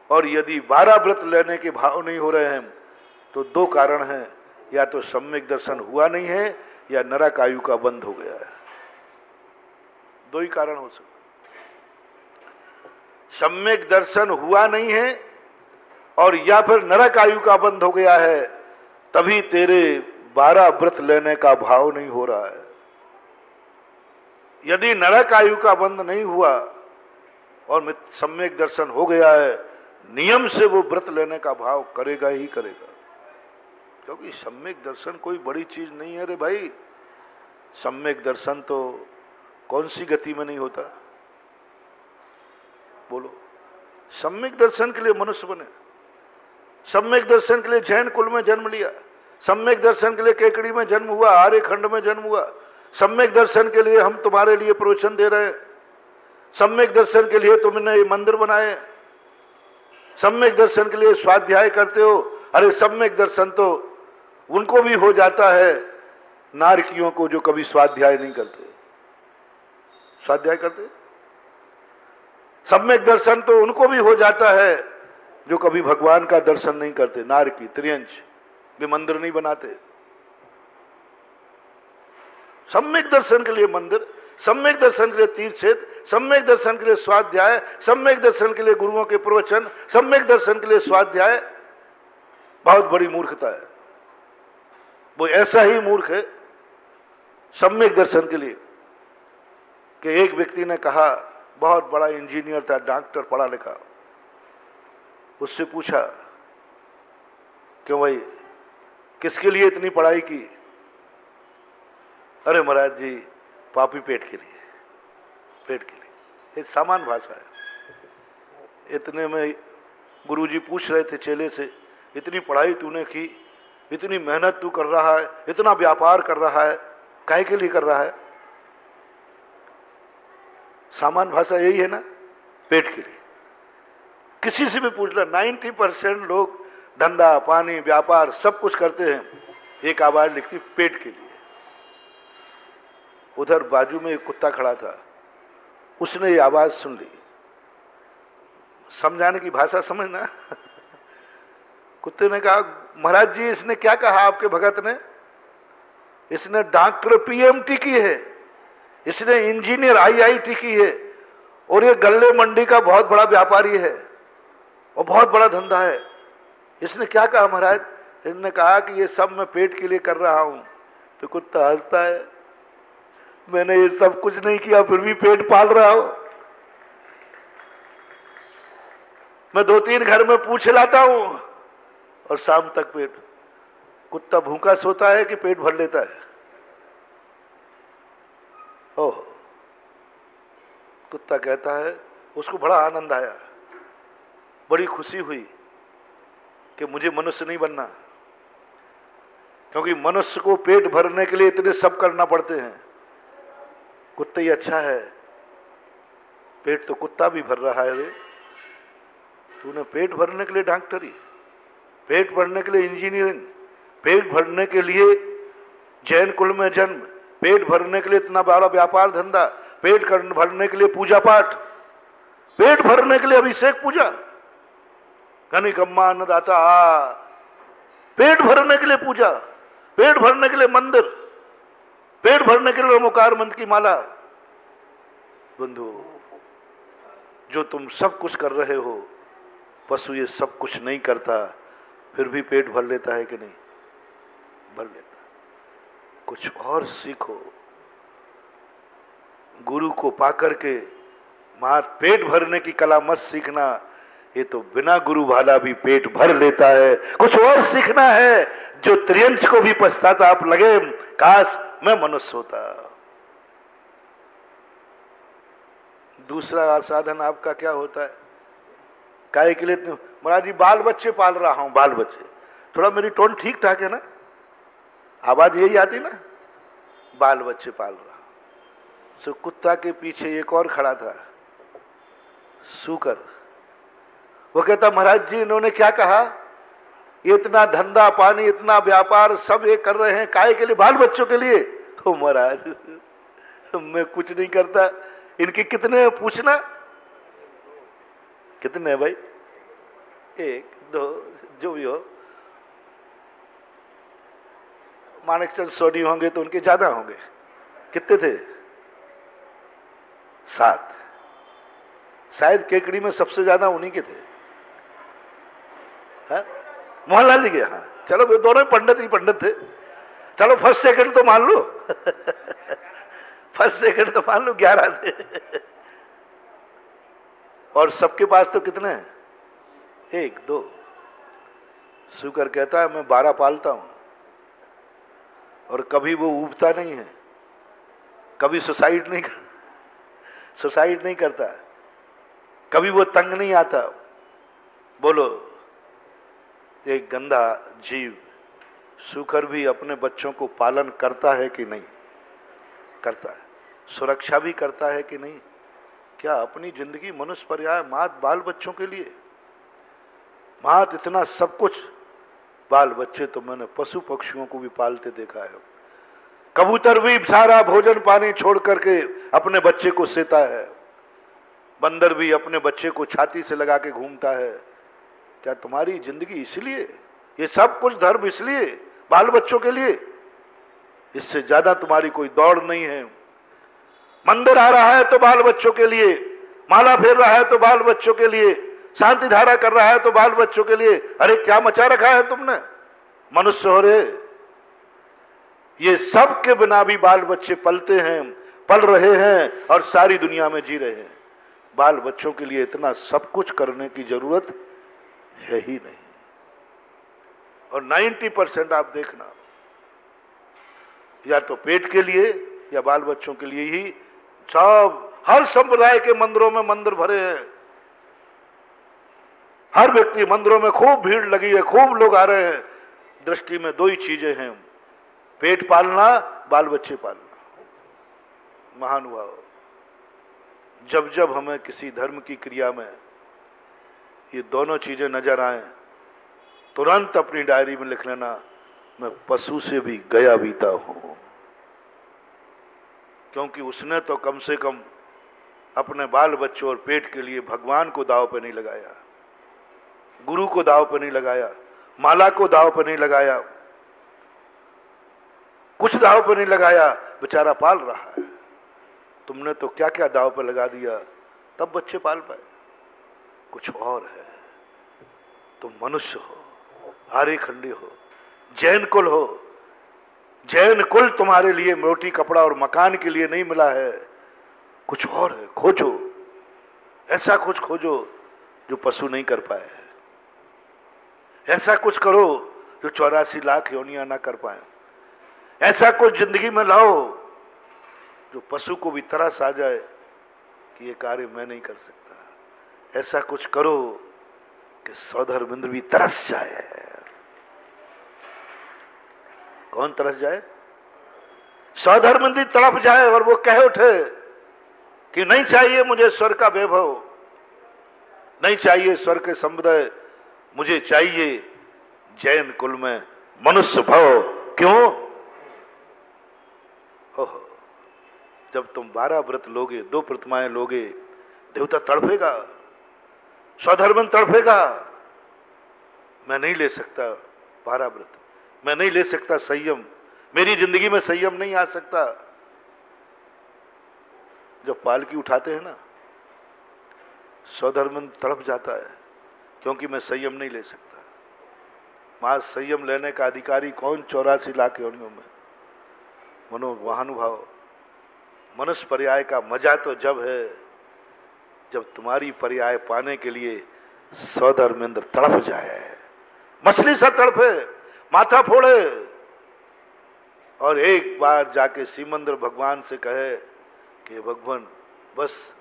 और यदि 12 व्रत लेने के भाव नहीं हो रहे हैं तो 2 कारण हैं, या तो सम्यक दर्शन हुआ नहीं है, या नरक आयु का बंध हो गया है। 2 ही कारण हो सकते। सम्यक दर्शन हुआ नहीं है, और या फिर नरक आयु का बंध हो गया है, तभी तेरे 12 व्रत लेने का भाव नहीं हो रहा है। यदि नरक आयु का बंध नहीं हुआ और सम्यक दर्शन हो गया है, नियम से वो व्रत लेने का भाव करेगा ही करेगा। क्योंकि सम्यक दर्शन कोई बड़ी चीज नहीं है रे भाई। सम्यक दर्शन तो कौन सी गति में नहीं होता, बोलो। सम्यक दर्शन के लिए मनुष्य बने, सम्यक दर्शन के लिए जैन कुल में जन्म लिया, सम्यक दर्शन के लिए केकड़ी में जन्म हुआ, आर्यखंड में जन्म हुआ, सम्यक दर्शन के लिए हम तुम्हारे लिए प्रवचन दे रहे हैं, सम्यक दर्शन के लिए तुमने मंदिर बनाए, सम्यक दर्शन के लिए स्वाध्याय करते हो। अरे सम्यक दर्शन तो उनको भी हो जाता है, नारकियों को जो कभी स्वाध्याय नहीं करते। स्वाध्याय करते, सम्यक दर्शन तो उनको भी हो जाता है जो कभी भगवान का दर्शन नहीं करते। नारकी, त्रियंच, वे मंदिर नहीं बनाते। सम्यक दर्शन के लिए मंदिर, सम्यक दर्शन के लिए तीर्थ क्षेत्र, सम्यक दर्शन के लिए स्वाध्याय, सम्यक दर्शन के लिए गुरुओं के प्रवचन, सम्यक दर्शन के लिए स्वाध्याय, बहुत बड़ी मूर्खता है। वो ऐसा ही मूर्ख है सम्यक दर्शन के लिए कि एक व्यक्ति ने कहा, बहुत बड़ा इंजीनियर था, डॉक्टर, पढ़ा लिखा, उससे पूछा क्यों भाई, किसके लिए इतनी पढ़ाई की? अरे महाराज जी, पापी पेट के लिए, पेट के लिए। एक सामान्य भाषा है। इतने में गुरुजी पूछ रहे थे चेले से, इतनी पढ़ाई तूने की, इतनी मेहनत तू कर रहा है, इतना व्यापार कर रहा है, काहे के लिए कर रहा है? सामान्य भाषा यही है ना, पेट के लिए। किसी से भी पूछ लो, 90% लोग धंधा पानी व्यापार सब कुछ करते हैं, एक आवाज लिखती पेट के लिए। उधर बाजू में एक कुत्ता खड़ा था, उसने ये आवाज सुन ली। समझाने की भाषा समझना। कुत्ते ने कहा, महाराज जी इसने क्या कहा आपके भगत ने? इसने डॉक्टर पीएमटी की है, इसने इंजीनियर आईआईटी की है, और ये गल्ले मंडी का बहुत बड़ा व्यापारी है और बहुत बड़ा धंधा है। इसने क्या कहा महाराज? इसने कहा कि ये सब मैं पेट के लिए कर रहा हूं। तो कुत्ता हंसता है, मैंने ये सब कुछ नहीं किया, फिर भी पेट पाल रहा हूं। मैं 2-3 घर में पूछ लाता हूं और शाम तक पेट। कुत्ता भूखा सोता है कि पेट भर लेता है? ओह, कुत्ता कहता है, उसको बड़ा आनंद आया, बड़ी खुशी हुई कि मुझे मनुष्य नहीं बनना, क्योंकि मनुष्य को पेट भरने के लिए इतने सब करना पड़ते हैं। कुत्ते ही अच्छा है, पेट तो कुत्ता भी भर रहा है रे। तूने पेट भरने के लिए डॉक्टरी, पेट भरने के लिए इंजीनियरिंग, पेट भरने के लिए जैन कुल में जन्म, पेट भरने के लिए इतना बड़ा व्यापार धंधा, पेट भरने के लिए पूजा पाठ, पेट भरने के लिए अभिषेक पूजा, कनिकम्मा अन्नदाता, पेट भरने के लिए पूजा, पेट भरने के लिए मंदिर, पेट भरने के लिए ओमकार मंत्र की माला। बंधु, जो तुम सब कुछ कर रहे हो, पशु ये सब कुछ नहीं करता, फिर भी पेट भर लेता है कि नहीं? भर लेता। कुछ और सीखो, गुरु को पाकर के मां पेट भरने की कला मत सीखना, ये तो बिना गुरु वाला भी पेट भर लेता है। कुछ और सीखना है जो त्रियंश को भी पश्चाताप लगे, काश मैं मनुष्य होता। दूसरा साधन आपका क्या होता है? काहे के लिए? महाराज जी बाल बच्चे पाल रहा हूं, बाल बच्चे। थोड़ा मेरी टोन ठीक ठाक है ना, आवाज यही आती ना, बाल बच्चे पाल रहा। सो कुत्ता के पीछे एक और खड़ा था, सूकर। वो कहता, महाराज जी इन्होंने क्या कहा, इतना धंधा पानी, इतना व्यापार सब ये कर रहे हैं, काहे के लिए? बाल बच्चों के लिए। तो महाराज मैं कुछ नहीं करता, इनके कितने पूछना? कितने है भाई? 1 2 जो भी हो, मानिकचंद सोनी होंगे तो उनके ज्यादा होंगे। कितने थे? 7। शायद केकड़ी में सबसे ज्यादा उन्हीं के थे। मोहनलाल जी के। हाँ चलो, वे दोनों पंडित ही पंडित थे। चलो फर्स्ट सेकंड तो मान लो फर्स्ट सेकंड तो मान लो 11 थे। और सबके पास तो कितने हैं? 1 2। शुकर कहता है मैं 12 पालता हूं, और कभी वो उबता नहीं है, कभी सुसाइड नहीं करता, कभी वो तंग नहीं आता। बोलो, एक गंदा जीव शुकर भी अपने बच्चों को पालन करता है कि नहीं? करता है। सुरक्षा भी करता है कि नहीं? क्या अपनी जिंदगी मनुष्य पर्याय मात बाल बच्चों के लिए, मात इतना सब कुछ, बाल बच्चे तो मैंने पशु पक्षियों को भी पालते देखा है। कबूतर भी सारा भोजन पानी छोड़ करके अपने बच्चे को सेता है, बंदर भी अपने बच्चे को छाती से लगा के घूमता है। क्या तुम्हारी जिंदगी इसलिए, ये सब कुछ धर्म इसलिए बाल बच्चों के लिए? इससे ज्यादा तुम्हारी कोई दौड़ नहीं है। मंदिर आ रहा है तो बाल बच्चों के लिए, माला फेर रहा है तो बाल बच्चों के लिए, शांति धारा कर रहा है तो बाल बच्चों के लिए। अरे क्या मचा रखा है तुमने? मनुष्य हो रे। ये सब के बिना भी बाल बच्चे पलते हैं, पल रहे हैं और सारी दुनिया में जी रहे हैं। बाल बच्चों के लिए इतना सब कुछ करने की जरूरत है ही नहीं। और 90% आप देखना, या तो पेट के लिए या बाल बच्चों के लिए ही सब, हर संप्रदाय के मंदिरों में मंदिर भरे हैं। हर व्यक्ति मंदिरों में खूब भीड़ लगी है, खूब लोग आ रहे हैं। दृष्टि में 2 ही चीजें हैं, पेट पालना, बाल बच्चे पालना। महानुभाव, जब जब हमें किसी धर्म की क्रिया में ये दोनों चीजें नजर आए, तुरंत अपनी डायरी में लिख लेना, मैं पशु से भी गया बीता हूं। क्योंकि उसने तो कम से कम अपने बाल बच्चों और पेट के लिए भगवान को दांव पे नहीं लगाया, गुरु को दांव पे नहीं लगाया, माला को दांव पे नहीं लगाया, कुछ दांव पे नहीं लगाया, बेचारा पाल रहा है। तुमने तो क्या क्या दांव पे लगा दिया, तब बच्चे पाल पाए। कुछ और है, तुम मनुष्य हो, आर्यखंडी हो, जैन कुल हो, जैन कुल तुम्हारे लिए रोटी कपड़ा और मकान के लिए नहीं मिला है, कुछ और है, खोजो। ऐसा कुछ खोजो जो पशु नहीं कर पाए, ऐसा कुछ करो जो 84 लाख योनियां ना कर पाए, ऐसा कुछ जिंदगी में लाओ जो पशु को भी तरस आ जाए कि ये कार्य मैं नहीं कर सकता। ऐसा कुछ करो कि सौधर्मेंद्र भी तरस जाए। कौन तरस जाए? सौधर्मेंद्र तड़प जाए और वो कह उठे कि नहीं चाहिए मुझे स्वर का वैभव, नहीं चाहिए स्वर के समुदाय, मुझे चाहिए जैन कुल में मनुष्य भव। क्यों? ओहो, जब तुम 12 व्रत लोगे, 2 प्रतिमाएं लोगे, देवता तड़पेगा, स्वधर्मन तड़पेगा। मैं नहीं ले सकता 12 व्रत, मैं नहीं ले सकता संयम, मेरी जिंदगी में संयम नहीं आ सकता। जब पालकी उठाते हैं ना, स्वधर्मन तड़प जाता है क्योंकि मैं संयम नहीं ले सकता। मां संयम लेने का अधिकारी कौन? 84 लाख योनियों में। महानुभाव, मनुष्य पर्याय का मजा तो जब है जब तुम्हारी पर्याय पाने के लिए स्वधर्मेंद्र तड़प जाए, मछली सा तड़पे, माथा फोड़े और एक बार जाके सीमंद्र भगवान से कहे कि भगवान बस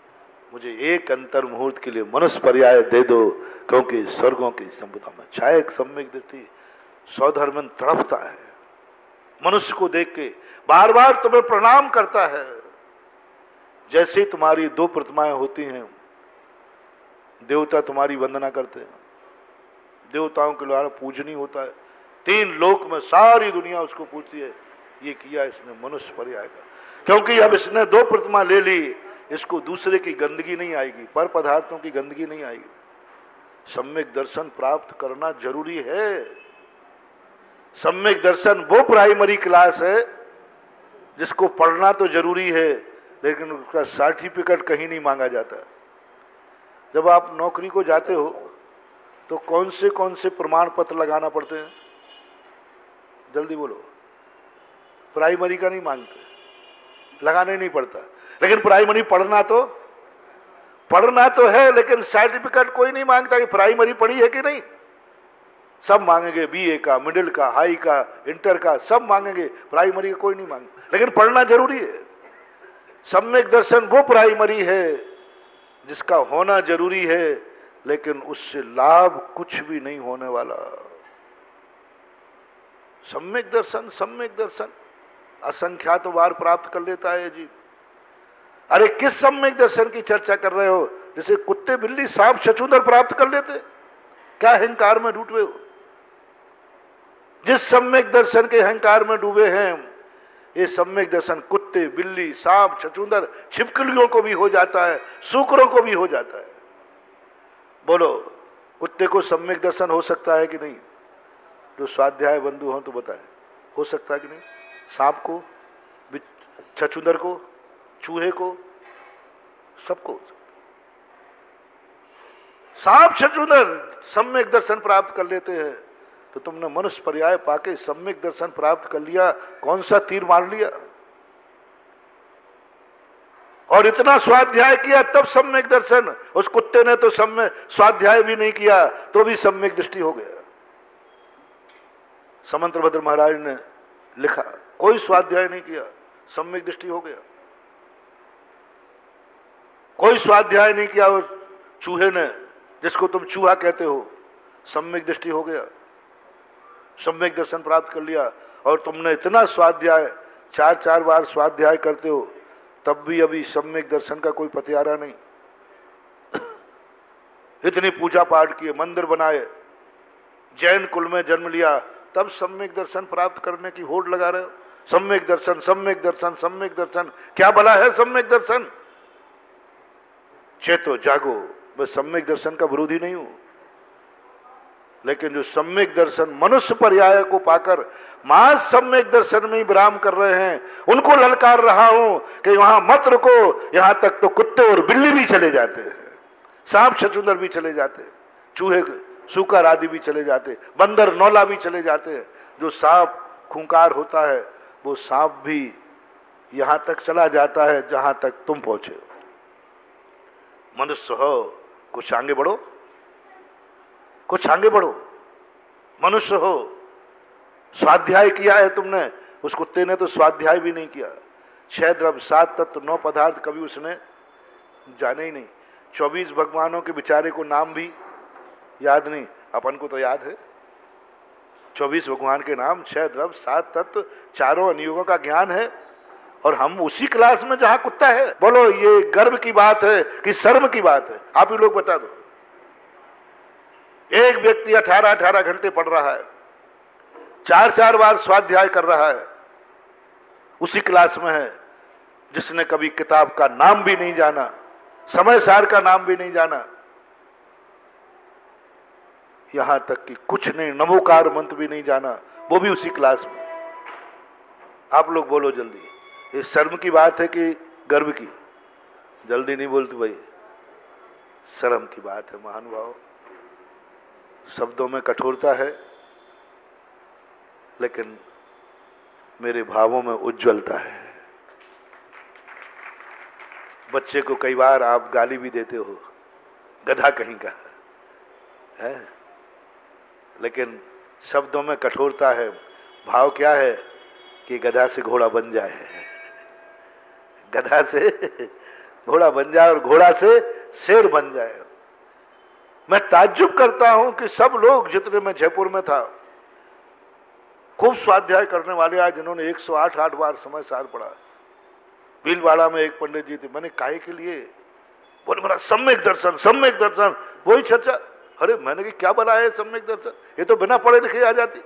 मुझे एक अंतर मुहूर्त के लिए मनुष्य पर्याय दे दो, क्योंकि स्वर्गों की संपदा में छाए एक सम्यक दृष्टि। स्वधर्मन तड़पता है, मनुष्य को देख के बार बार तुम्हें प्रणाम करता है। जैसे ही तुम्हारी 2 प्रतिमाएं होती हैं, देवता तुम्हारी वंदना करते हैं, देवताओं के द्वारा पूजनीय होता है। 3 लोक में सारी दुनिया उसको पूछती है, ये किया इसने मनुष्य पर्याय का, क्योंकि अब इसने 2 प्रतिमा ले ली, इसको दूसरे की गंदगी नहीं आएगी, पर पदार्थों की गंदगी नहीं आएगी। सम्यक दर्शन प्राप्त करना जरूरी है। सम्यक दर्शन वो प्राइमरी क्लास है जिसको पढ़ना तो जरूरी है, लेकिन उसका सर्टिफिकेट कहीं नहीं मांगा जाता। जब आप नौकरी को जाते हो तो कौन से प्रमाण पत्र लगाना पड़ते हैं? जल्दी बोलो। प्राइमरी का नहीं मांगते, लगाने नहीं पड़ता, लेकिन प्राइमरी पढ़ना तो है, लेकिन सर्टिफिकेट कोई नहीं मांगता कि प्राइमरी पढ़ी है कि नहीं। सब मांगेंगे, बीए का, मिडिल का, हाई का, इंटर का, सब मांगेंगे, प्राइमरी का कोई नहीं मांगेगा, लेकिन पढ़ना जरूरी है। सम्यक दर्शन वो प्राइमरी है जिसका होना जरूरी है, लेकिन उससे लाभ कुछ भी नहीं होने वाला। सम्यक दर्शन असंख्यात बार प्राप्त कर लेता है जी। अरे किस सम्यक दर्शन की चर्चा कर रहे हो? जैसे कुत्ते बिल्ली सांप छछूंदर प्राप्त कर लेते, क्या अहंकार में डूबे हो? जिस सम्यक दर्शन के अहंकार में डूबे हैं, ये सम्यक दर्शन कुत्ते बिल्ली सांप छछूंदर छिपकलियों को भी हो जाता है, सूकरों को भी हो जाता है। बोलो, कुत्ते को सम्यक दर्शन हो सकता है कि नहीं? जो स्वाध्याय बंधु हो तो बताए, हो सकता है कि नहीं? सांप को, छछूंदर को, चूहे को, सबको। सांप छछूंदर सम्यक दर्शन प्राप्त कर लेते हैं, तो तुमने मनुष्य पर्याय पाके सम्यक दर्शन प्राप्त कर लिया, कौन सा तीर मार लिया? और इतना स्वाध्याय किया तब सम्यक दर्शन। उस कुत्ते ने तो स्वाध्याय भी नहीं किया तो भी सम्यक दृष्टि हो गया। समंतभद्र महाराज ने लिखा, कोई स्वाध्याय नहीं किया, सम्यक दृष्टि हो गया। कोई स्वाध्याय नहीं किया उस चूहे ने, जिसको तुम चूहा कहते हो, सम्यक दृष्टि हो गया, सम्यक दर्शन प्राप्त कर लिया। और तुमने इतना स्वाध्याय 4 बार स्वाध्याय करते हो, तब भी अभी सम्यक दर्शन का कोई पतियारा नहीं। इतनी पूजा पाठ किए, मंदिर बनाए, जैन कुल में जन्म लिया, तब सम्यक दर्शन प्राप्त करने की होड़ लगा रहे हो। सम्यक दर्शन, सम्यक दर्शन, सम्यक दर्शन, क्या भला है सम्यक दर्शन? चेतो जागो। मैं सम्यक दर्शन का विरोधी नहीं हूं, लेकिन जो सम्यक दर्शन मनुष्य पर्याय को पाकर मां सम्यक दर्शन में ही विराम कर रहे हैं, उनको ललकार रहा हूं कि वहां मत रुको। यहां तक तो कुत्ते और बिल्ली भी चले जाते हैं, सांप छछूंदर भी चले जाते, चूहे सूकर आदि भी चले जाते, बंदर नौला भी चले जाते हैं। जो सांप खूंखार होता है वो सांप भी यहां तक चला जाता है जहां तक तुम पहुंचे हो। मनुष्य हो, कुछ आगे बढ़ो, कुछ आगे बढ़ो। मनुष्य हो, स्वाध्याय किया है तुमने, उस कुत्ते ने तो स्वाध्याय भी नहीं किया। 6 द्रव्य 7 तत्व 9 पदार्थ कभी उसने जाने ही नहीं। 24 भगवानों के बेचारे को नाम भी याद नहीं, अपन को तो याद है 24 भगवान के नाम, 6 द्रव्य 7 तत्व, चारों अनुयोगों का ज्ञान है। और हम उसी क्लास में जहां कुत्ता है। बोलो ये गर्व की बात है कि शर्म की बात है? आप ही लोग बता दो। एक व्यक्ति 18-18 घंटे पढ़ रहा है, 4-4 बार स्वाध्याय कर रहा है, उसी क्लास में है जिसने कभी किताब का नाम भी नहीं जाना, समय सार का नाम भी नहीं जाना, यहां तक कि कुछ नहीं, नमोकार मंत्र भी नहीं जाना, वो भी उसी क्लास में। आप लोग बोलो जल्दी, ये शर्म की बात है कि गर्व की? जल्दी नहीं बोलते भाई, शर्म की बात है महानुभाव। शब्दों में कठोरता है, लेकिन मेरे भावों में उज्ज्वलता है। बच्चे को कई बार आप गाली भी देते हो, गधा कहीं का है, लेकिन शब्दों में कठोरता है। भाव क्या है कि गधा से घोड़ा बन जाए, गधा से घोड़ा बन जाए और घोड़ा से शेर बन जाए। मैं ताज्जुब करता हूं कि सब लोग, जितने मैं जयपुर में था, खूब स्वाध्याय करने वाले आए जिन्होंने 108 बार समय सार पढ़ा। भीलवाड़ा में एक पंडित जी थे, मैंने काहे के लिए? बोले मेरा सम्यक दर्शन, सम्यक दर्शन, वही चर्चा। अरे मैंने कि क्या बना है सम्यक दर्शन? ये तो बिना पढ़े लिखे आ जाती।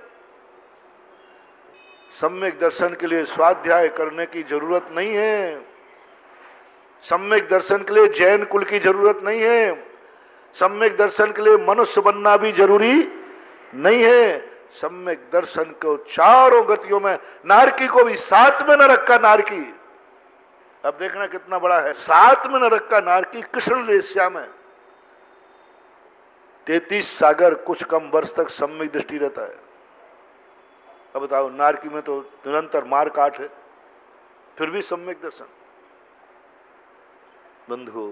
सम्यक दर्शन के लिए स्वाध्याय करने की जरूरत नहीं है। सम्यक दर्शन के लिए जैन कुल की जरूरत नहीं है। सम्यक दर्शन के लिए मनुष्य बनना भी जरूरी नहीं है। सम्यक दर्शन को चारों गतियों में, नारकी को भी साथ में न रखा नारकी। अब देखना कितना बड़ा है, साथ में न रखा नारकी कृष्ण लेस्या में 33 सागर कुछ कम वर्ष तक सम्यक दृष्टि रहता है। अब बताओ, नारकी में तो निरंतर मार काट है, फिर भी सम्यक दर्शन। बंधु,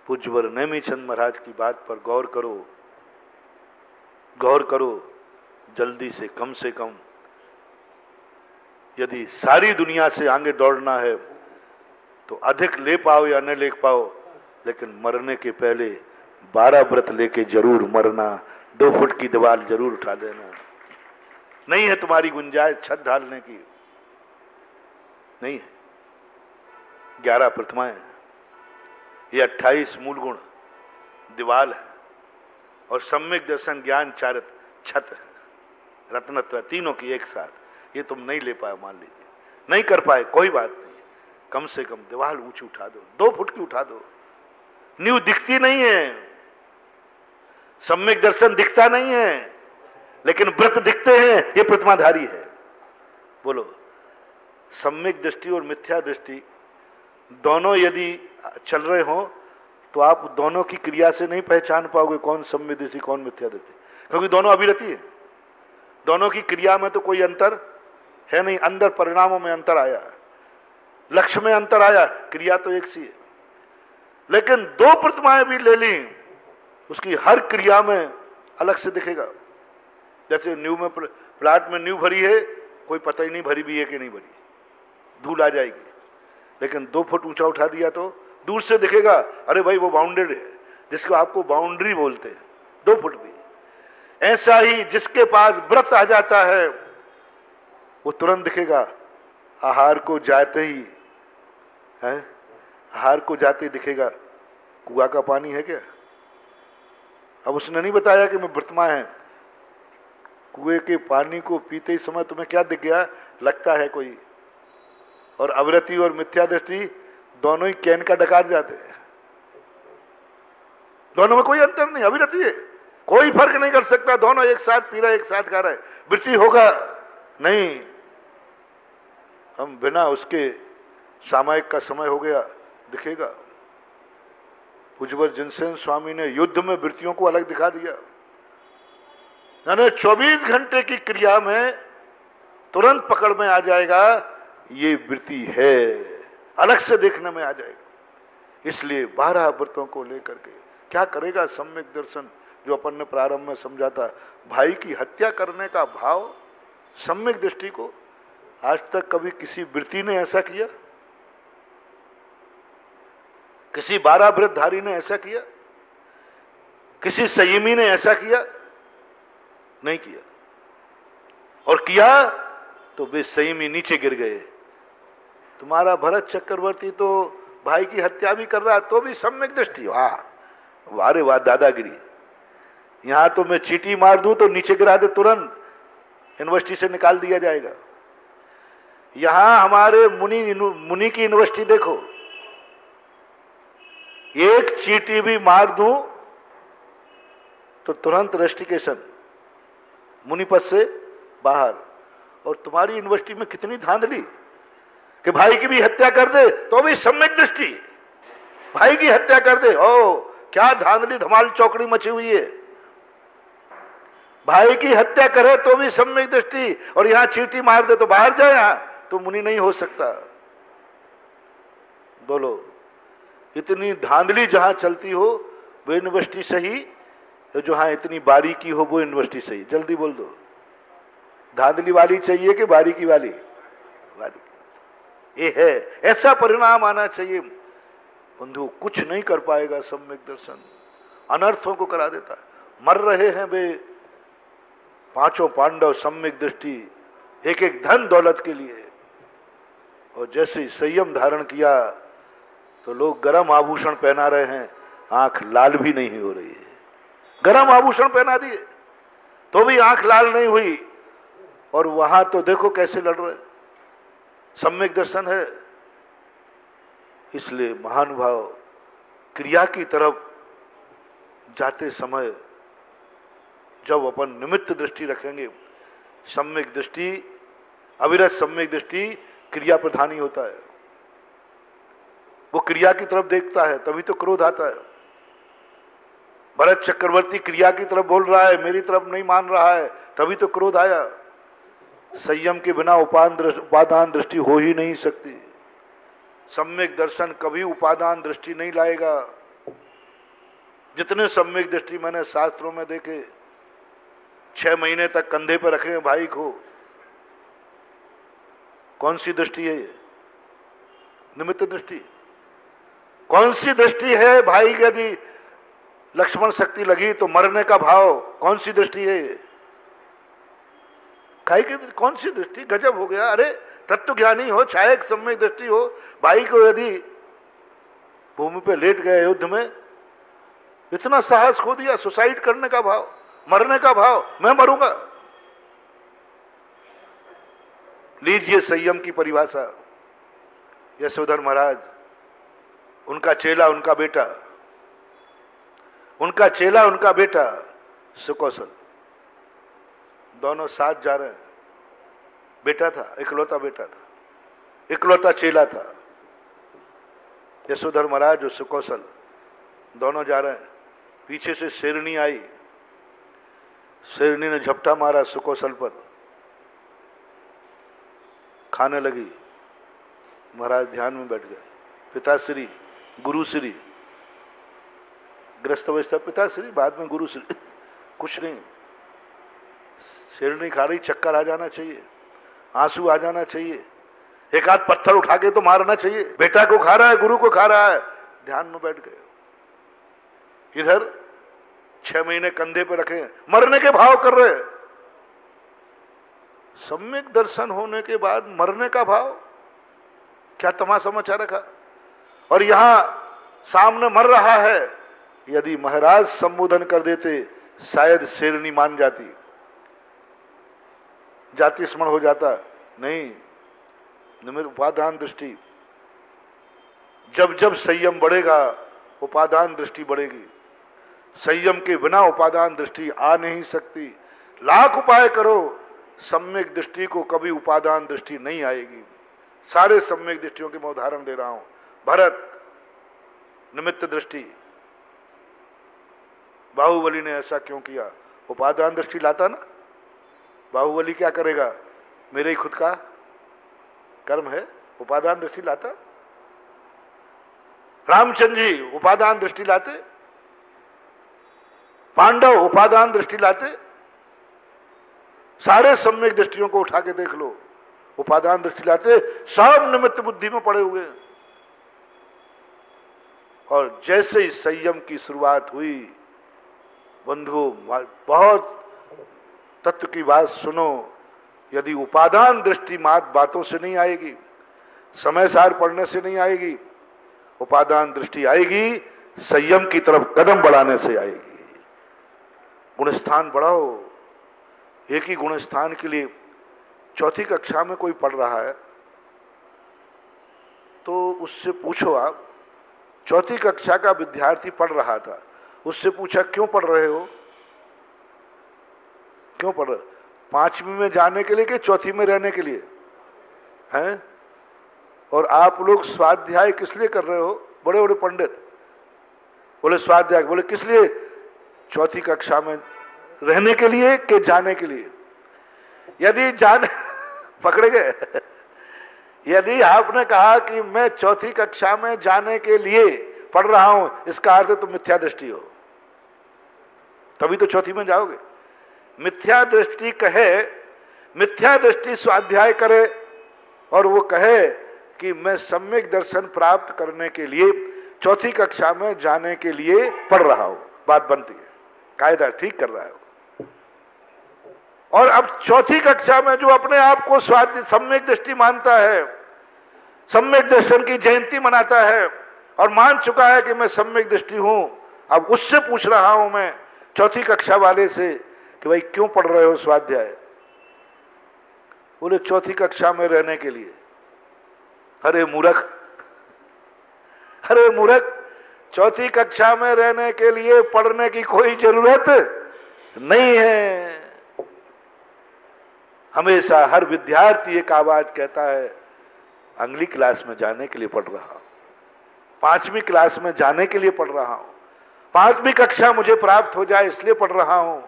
पूज्यवर नेमीचंद महाराज की बात पर गौर करो, गौर करो। जल्दी से कम यदि सारी दुनिया से आगे दौड़ना है तो अधिक ले पाओ या न ले पाओ, लेकिन मरने के पहले 12 व्रत लेके जरूर मरना। 2 फुट की दीवार जरूर उठा देना। नहीं है तुम्हारी गुंजाइश छत ढालने की, नहीं है। 11 प्रतिमाएं, ये 28 मूल गुण दीवाल है, और सम्यक दर्शन ज्ञान चारित्र छत है, रत्नत्र तीनों की एक साथ। ये तुम नहीं ले पाए, मान लीजिए नहीं कर पाए, कोई बात नहीं, कम से कम दीवार ऊंची उठा दो, 2 फुट की उठा दो। नींव दिखती नहीं है, सम्यक दर्शन दिखता नहीं है, लेकिन व्रत दिखते हैं, ये प्रतिमाधारी है। बोलो, सम्यक दृष्टि और मिथ्या दृष्टि दोनों यदि चल रहे हो तो आप दोनों की क्रिया से नहीं पहचान पाओगे कौन सम्यक दृष्टि कौन मिथ्या दृष्टि, क्योंकि दोनों अभिरति है। दोनों की क्रिया में तो कोई अंतर है नहीं, अंदर परिणामों में अंतर आया, लक्ष्य में अंतर आया, क्रिया तो एक सी है। लेकिन 2 प्रतिमाएं भी ले ली, उसकी हर क्रिया में अलग से दिखेगा। जैसे नींव में, प्लाट में नींव भरी है, कोई पता ही नहीं भरी भी है कि नहीं भरी, धूल आ जाएगी। लेकिन 2 फुट ऊंचा उठा दिया तो दूर से दिखेगा, अरे भाई वो बाउंडेड है, जिसको आपको बाउंड्री बोलते हैं, 2 फुट भी। ऐसा ही जिसके पास व्रत आ जाता है वो तुरंत दिखेगा। आहार को जाते ही है, आहार को जाते ही दिखेगा कुआं का पानी है क्या? अब उसने नहीं बताया कि मैं व्रतमा है। कुएं के पानी को पीते ही समय तुम्हें क्या दिख गया? लगता है कोई। और अवरति और मिथ्या दृष्टि दोनों ही कैन का डकार जाते हैं, दोनों में कोई अंतर नहीं, अविरति है, कोई फर्क नहीं कर सकता। दोनों एक साथ पी रहा है, एक साथ खा रहा है, वृत्ति होगा नहीं। हम बिना उसके सामायिक का समय हो गया, दिखेगा। पूज्यवर जिनसेन स्वामी ने युद्ध में वृत्तियों को अलग दिखा दिया। यानी 24 घंटे की क्रिया में तुरंत पकड़ में आ जाएगा ये वृत्ति है, अलग से देखने में आ जाएगा। इसलिए 12 व्रतों को लेकर के क्या करेगा सम्यक दर्शन, जो अपन ने प्रारंभ में समझा था, भाई की हत्या करने का भाव सम्यक दृष्टि को आज तक कभी किसी वृत्ति ने ऐसा किया? किसी 12 व्रतधारी ने ऐसा किया? किसी संयमी ने ऐसा किया? नहीं किया। और किया तो वे संयमी नीचे गिर गए। तुम्हारा भरत चक्रवर्ती तो भाई की हत्या भी कर रहा तो भी सम्यक दृष्टि। वाह वारे वाह दादागिरी। यहां तो मैं चीटी मार दूं तो नीचे गिरा दे, तुरंत यूनिवर्सिटी से निकाल दिया जाएगा। यहां हमारे मुनि की यूनिवर्सिटी देखो, एक चीटी भी मार दूं तो तुरंत रेस्टिकेशन, मुनि पद से बाहर। और तुम्हारी यूनिवर्सिटी में कितनी धांधली कि भाई की भी हत्या कर दे तो भी सम्यक दृष्टि, भाई की हत्या कर दे। ओ क्या धांधली धमाल चौकड़ी मची हुई है। भाई की हत्या करे तो भी सम्यक दृष्टि, और यहां चीटी मार दे तो बाहर जाए, यहां तो मुनि नहीं हो सकता। बोलो, इतनी धांधली जहां चलती हो वो यूनिवर्सिटी सही, तो जहां इतनी बारीकी हो वो यूनिवर्सिटी सही? जल्दी बोल दो, धांधली वाली चाहिए कि बारीकी वाली? ये है, ऐसा परिणाम आना चाहिए। बंधु कुछ नहीं कर पाएगा सम्यक दर्शन, अनर्थों को करा देता है। मर रहे हैं वे 5 पांडव सम्यक दृष्टि, एक एक धन दौलत के लिए। और जैसे ही संयम धारण किया तो लोग गरम आभूषण पहना रहे हैं, आंख लाल भी नहीं हो रही है। गरम आभूषण पहना दिए तो भी आंख लाल नहीं हुई, और वहां तो देखो कैसे लड़ रहे। सम्यक दर्शन है। इसलिए महानुभाव क्रिया की तरफ जाते समय जब अपन निमित्त दृष्टि रखेंगे, सम्यक दृष्टि, अविरत सम्यक दृष्टि क्रिया प्रधानी होता है। वो क्रिया की तरफ देखता है तभी तो क्रोध आता है। भरत चक्रवर्ती क्रिया की तरफ बोल रहा है, मेरी तरफ नहीं मान रहा है, तभी तो क्रोध आया। संयम के बिना उपादान दृष्टि हो ही नहीं सकती। सम्यक दर्शन कभी उपादान दृष्टि नहीं लाएगा। जितने सम्यक दृष्टि मैंने शास्त्रों में देखे, 6 महीने तक कंधे पर रखे भाई को, कौन सी दृष्टि है ये? निमित्त दृष्टि। कौन सी दृष्टि है? भाई यदि लक्ष्मण शक्ति लगी तो मरने का भाव, कौन सी दृष्टि है ये? खाई की कौन सी दृष्टि? गजब हो गया। अरे तत्व ज्ञानी हो, छायक सम्यक दृष्टि हो, भाई को यदि भूमि पे लेट गए युद्ध में, इतना साहस खो दिया, सुसाइड करने का भाव, मरने का भाव, मैं मरूंगा। लीजिए संयम की परिभाषा। यशोधर महाराज, उनका चेला उनका बेटा, उनका चेला उनका बेटा सुकौशल, दोनों साथ जा रहे हैं। बेटा था, इकलौता बेटा था, इकलौता चेला था। यशोधर महाराज और सुकौशल दोनों जा रहे हैं। पीछे से शेरनी आई, शेरनी ने झपटा मारा सुकौशल पर, खाने लगी। महाराज ध्यान में बैठ गए। पिताश्री, गुरुश्री, ग्रस्त अवस्था पिताश्री, बाद में गुरुश्री, कुछ नहीं। शेरनी खा रही, चक्कर आ जाना चाहिए, आंसू आ जाना चाहिए, एक आध पत्थर उठा के तो मारना चाहिए। बेटा को खा रहा है, गुरु को खा रहा है, ध्यान में बैठ गए। इधर 6 महीने कंधे पे रखे, मरने के भाव कर रहे। सम्यक दर्शन होने के बाद मरने का भाव, क्या तमाशा मचा रखा। और यहां सामने मर रहा है, यदि महाराज संबोधन कर देते शायद शेरनी मान जाती, जाति स्मरण हो जाता। नहीं, निमित्त उपादान दृष्टि। जब जब संयम बढ़ेगा उपादान दृष्टि बढ़ेगी। संयम के बिना उपादान दृष्टि आ नहीं सकती। लाख उपाय करो, सम्यक दृष्टि को कभी उपादान दृष्टि नहीं आएगी। सारे सम्यक दृष्टियों के मैं उदाहरण दे रहा हूं। भरत निमित्त दृष्टि, बाहुबली ने ऐसा क्यों किया? उपादान दृष्टि लाता ना। बाहुबली क्या करेगा? मेरे ही खुद का कर्म है, उपादान दृष्टि लाता। रामचंद्र जी उपादान दृष्टि लाते, पांडव उपादान दृष्टि लाते। सारे सम्यक दृष्टियों को उठा के देख लो, उपादान दृष्टि लाते, सब निमित्त बुद्धि में पड़े हुए। और जैसे ही संयम की शुरुआत हुई, बंधुओं बहुत तत्व की बात सुनो, यदि उपादान दृष्टि मात बातों से नहीं आएगी, समय सार पढ़ने से नहीं आएगी, उपादान दृष्टि आएगी संयम की तरफ कदम बढ़ाने से आएगी। गुणस्थान बढ़ाओ। एक ही गुणस्थान के लिए चौथी कक्षा में कोई पढ़ रहा है तो उससे पूछो, आप चौथी कक्षा का विद्यार्थी पढ़ रहा था, उससे पूछा क्यों पढ़ रहे हो, क्यों पढ़ रहे? 5वीं में जाने के लिए कि चौथी में रहने के लिए हैं? और आप लोग स्वाध्याय किस लिए कर रहे हो? बड़े बड़े पंडित बोले स्वाध्याय, बोले किस लिए? चौथी कक्षा में रहने के लिए कि जाने के लिए? यदि जाने पकड़े गए यदि आपने कहा कि मैं चौथी कक्षा में जाने के लिए पढ़ रहा हूं, इसका अर्थ तुम मिथ्या दृष्टि हो, तभी तो चौथी में जाओगे। मिथ्या दृष्टि कहे, मिथ्या दृष्टि स्वाध्याय करे और वो कहे कि मैं सम्यक दर्शन प्राप्त करने के लिए चौथी कक्षा में जाने के लिए पढ़ रहा हूं, बात बनती है, कायदा ठीक कर रहा है। और अब चौथी कक्षा में जो अपने आप को सम्यक दृष्टि मानता है, सम्यक दर्शन की जयंती मनाता है और मान चुका है कि मैं सम्यक दृष्टि हूं, अब उससे पूछ रहा हूं मैं चौथी कक्षा वाले से कि भाई क्यों पढ़ रहे हो स्वाध्याय? बोले चौथी कक्षा में रहने के लिए। अरे मूर्ख, अरे मूर्ख, चौथी कक्षा में रहने के लिए पढ़ने की कोई जरूरत नहीं है। हमेशा हर विद्यार्थी एक आवाज कहता है अगली क्लास में जाने के लिए पढ़ रहा हूं, 5वीं क्लास में जाने के लिए पढ़ रहा हूं, 5वीं कक्षा मुझे प्राप्त हो जाए इसलिए पढ़ रहा हूं।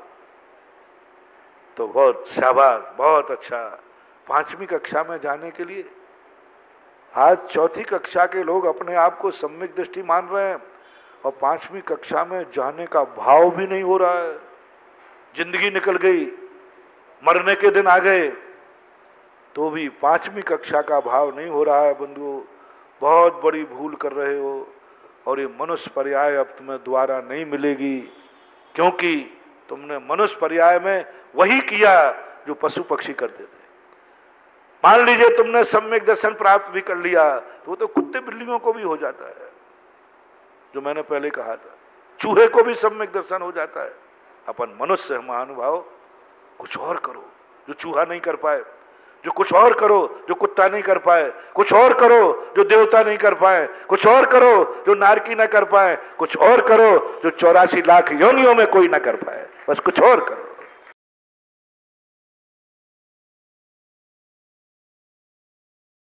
तो बहुत शाबाश, बहुत अच्छा, 5वीं कक्षा में जाने के लिए। आज चौथी कक्षा के लोग अपने आप को सम्यक दृष्टि मान रहे हैं और 5वीं कक्षा में जाने का भाव भी नहीं हो रहा है। जिंदगी निकल गई, मरने के दिन आ गए तो भी 5वीं कक्षा का भाव नहीं हो रहा है। बंधुओं, बहुत बड़ी भूल कर रहे हो और ये मनुष्य पर्याय अब तुम्हें दोबारा नहीं मिलेगी, क्योंकि तुमने मनुष्य पर्याय में वही किया जो पशु पक्षी करते थे। मान लीजिए तुमने सम्यक दर्शन प्राप्त भी कर लिया तो वो तो कुत्ते बिल्लियों को भी हो जाता है, जो मैंने पहले कहा था, चूहे को भी सम्यक दर्शन हो जाता है। अपन मनुष्य है महानुभाव, कुछ और करो जो चूहा नहीं कर पाए, जो कुछ और करो जो कुत्ता नहीं कर पाए, कुछ और करो जो देवता नहीं कर पाए, कुछ और करो जो नारकी न कर पाए, कुछ और करो जो 84 लाख योनियों में कोई न कर पाए, बस कुछ और करो।